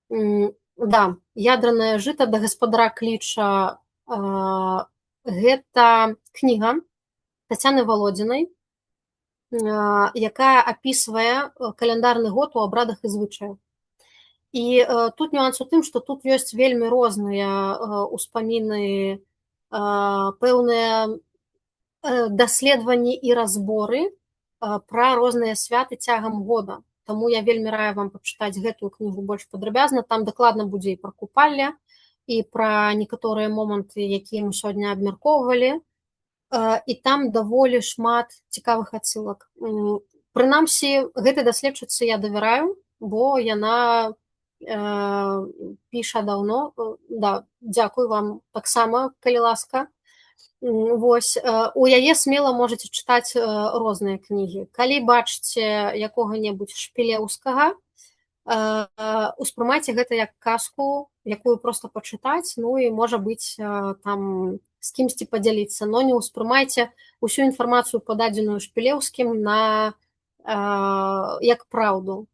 B: Да, «Ядранае жыта да гаспадара Кліча» гэта кніга Тацяны Валодзінай, якая апісвае каляндарны год у абрадах і звычаях. І тут нюанс у тым, што тут ёсць вельмі розныя ўспаміны, пэўныя даследаванні і разборы пра розныя святы цягам года. Таму я вельмі раю вам пачытаць гэтую кнігу больш падрабязна. Там дакладна будзе і пра купалле, і пра некаторыя моманты, якія мы сёння абмяркоўвалі. І там даволі шмат цікавых адсылак. Прынамсі, гэтай даследчыцы я давяраю, бо яна піша даўно. Да, дзякуй вам таксама, калі ласка. Вось, у яе смела можаце чытаць розныя кнігі. Калі бачыце якога-небудзь Шпілеўскага, успрымайце гэта як казку, якую проста пачытаць, ну і, можа быць, там з кімсьці падзяліцца, но не ўспрымайце усю інфармацыю, пададзеную Шпілеўскім, як праўду.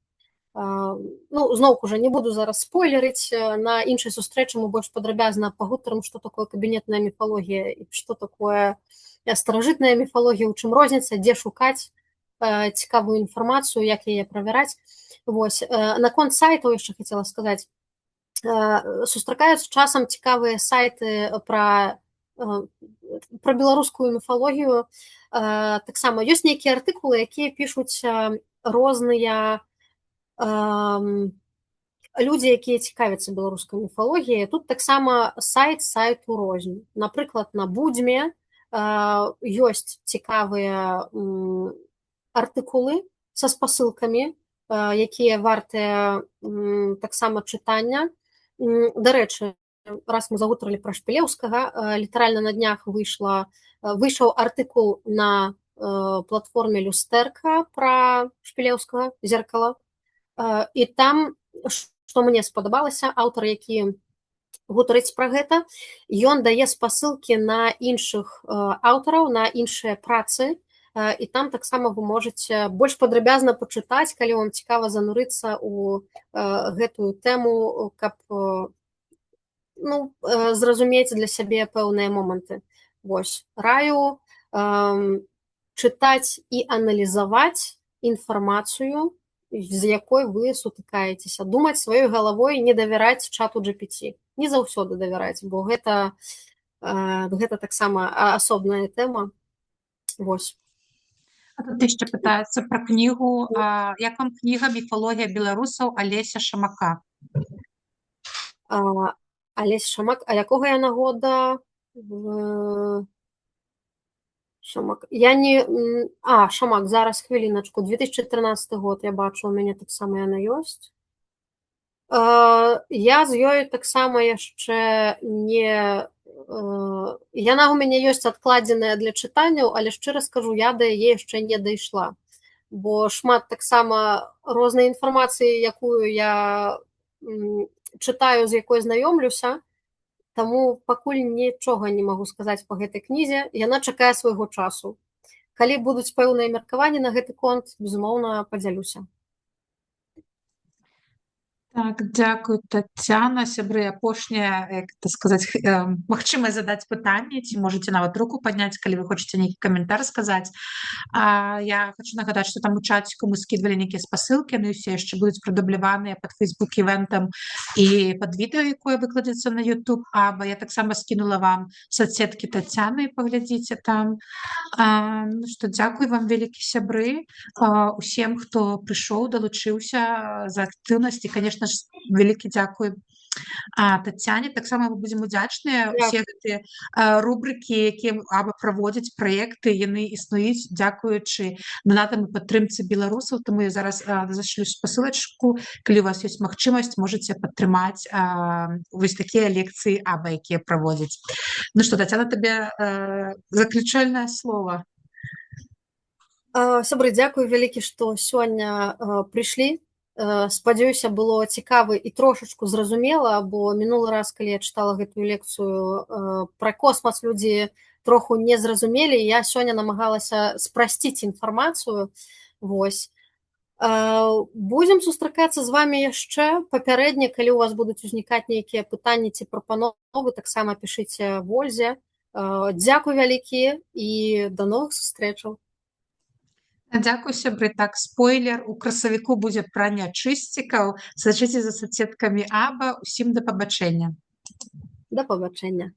B: Зноўку ж, не буду зараз спойлерыць, на іншай сустрэчы мы больш падрабязна пагутарым, што такое кабінетная міфалогія і што такое старажытная міфалогія, у чым розніца, дзе шукаць цікавую інфармацыю, як яе правяраць. Вось, наконт сайтаў яшчэ хацела сказаць. Сустракаюцца часам цікавыя сайты пра беларускую міфалогію. Таксама ёсць нейкія артыкулы, якія пішуць розныя людзі, якія цікавяцца беларускай міфалогіяй. Тут таксама сайту рознь. Напрыклад, на Будзьме ёсць цікавыя артыкулы са спасылкамі, якія вартыя таксама чытання. Дарэчы, раз мы загутарылі пра Шпілеўскага, літаральна на днях выйшаў артыкул на платформе Люстэрка пра Шпілеўскага, «Зеркала». І там, што мне спадабалася, аўтар, які гутарыць пра гэта, ён дае спасылкі на іншых аўтараў, на іншыя працы, і там таксама вы можаце больш падрабязна пачытаць, калі вам цікава занурыцца ў гэтую тэму, каб зразумець для сябе пэўныя моманты. Вось, раю чытаць і аналізаваць інфармацыю, з якой вы сутыкаецеся. Думаць сваёй галавой, не давяраць чату GPT. Не заўсёды давяраць, бо гэта таксама асобная тэма. Вось.
A: А тут яшчэ пытаецца пра кнігу. Як вам кніга «Міфалогія беларусаў» Алеся Шамака?
B: Алесь Шамак, а якога яна года? Шамак. Я не... Шамак, зараз, хвіліначку. 2013 год, я бачу, у мяне таксама яна ёсць. Я з ёй таксама яшчэ не яна ў мяне ёсць адкладзеная для чытанняў, але шчыра скажу, я да яе яшчэ не дайшла. Бо шмат таксама рознай інфармацыі, якую я чытаю, з якой знаёмлюся, таму пакуль нічога не магу сказаць па гэтай кнізе, яна чакае свайго часу. Калі будуць пэўныя меркаванні на гэты конт, безумоўна, падзялюся.
A: Так, дзякую, Таццяна. Сябры, апошняя, як это сказаць, магчымасць задаць пытанне, ці можаце нават руку падняць, калі вы хочаце нейкі каментар сказаць. Я хочу нагадаць, што там у чаціку мы скідвалі нейкія спасылкі, яны ўсе яшчэ будуць прадубляваныя пад фейсбук-івентам і пад відэо, якое выкладзецца на YouTube. Аба я таксама скінула вам соцсеткі Таццяны, паглядзіце там. Што дзякуй вам, вялікі сябры, усім, хто прыйшоў, далучыўся за актыўнасць і, конечно ж, вялікі дзякуй Таццяне. Таксама мы будзем удзячныя. Усе гэтыя рубрыкі, якія Аба праводзіць, праекты, яны існуюць дзякуючы донатам і падтрымцы беларусаў. Таму я зараз зашлю спасылачку. Калі у вас ёсць магчымасць, можаце падтрымаць вось такія лекцыі Аба, якія праводзяць. Ну што, Таццяна, табе заключальнае слово.
B: Сябры, дзякуй вялікі, што сёння прыйшлі. Спадзяюся, было цікава і трошачку зразумела, бо мінулы раз, калі я чытала гэтую лекцыю пра космас, людзі троху не зразумелі. Я сёння намагалася спрасціць інфармацыю. Вось. Будзем сустракацца з вамі яшчэ папярэдне, калі ў вас будуць узнікаць нейкія пытанні ці прапановы, таксама пішыце Вользе. Дзякуй вялікі і да новых сустрэчаў.
A: Дзякуй, сябры. Так, спойлер, у красавіку будзе пра нячысцікаў. Сачыце за соцсеткамі Аба. Усім да пабачэння.
B: Да пабачэння.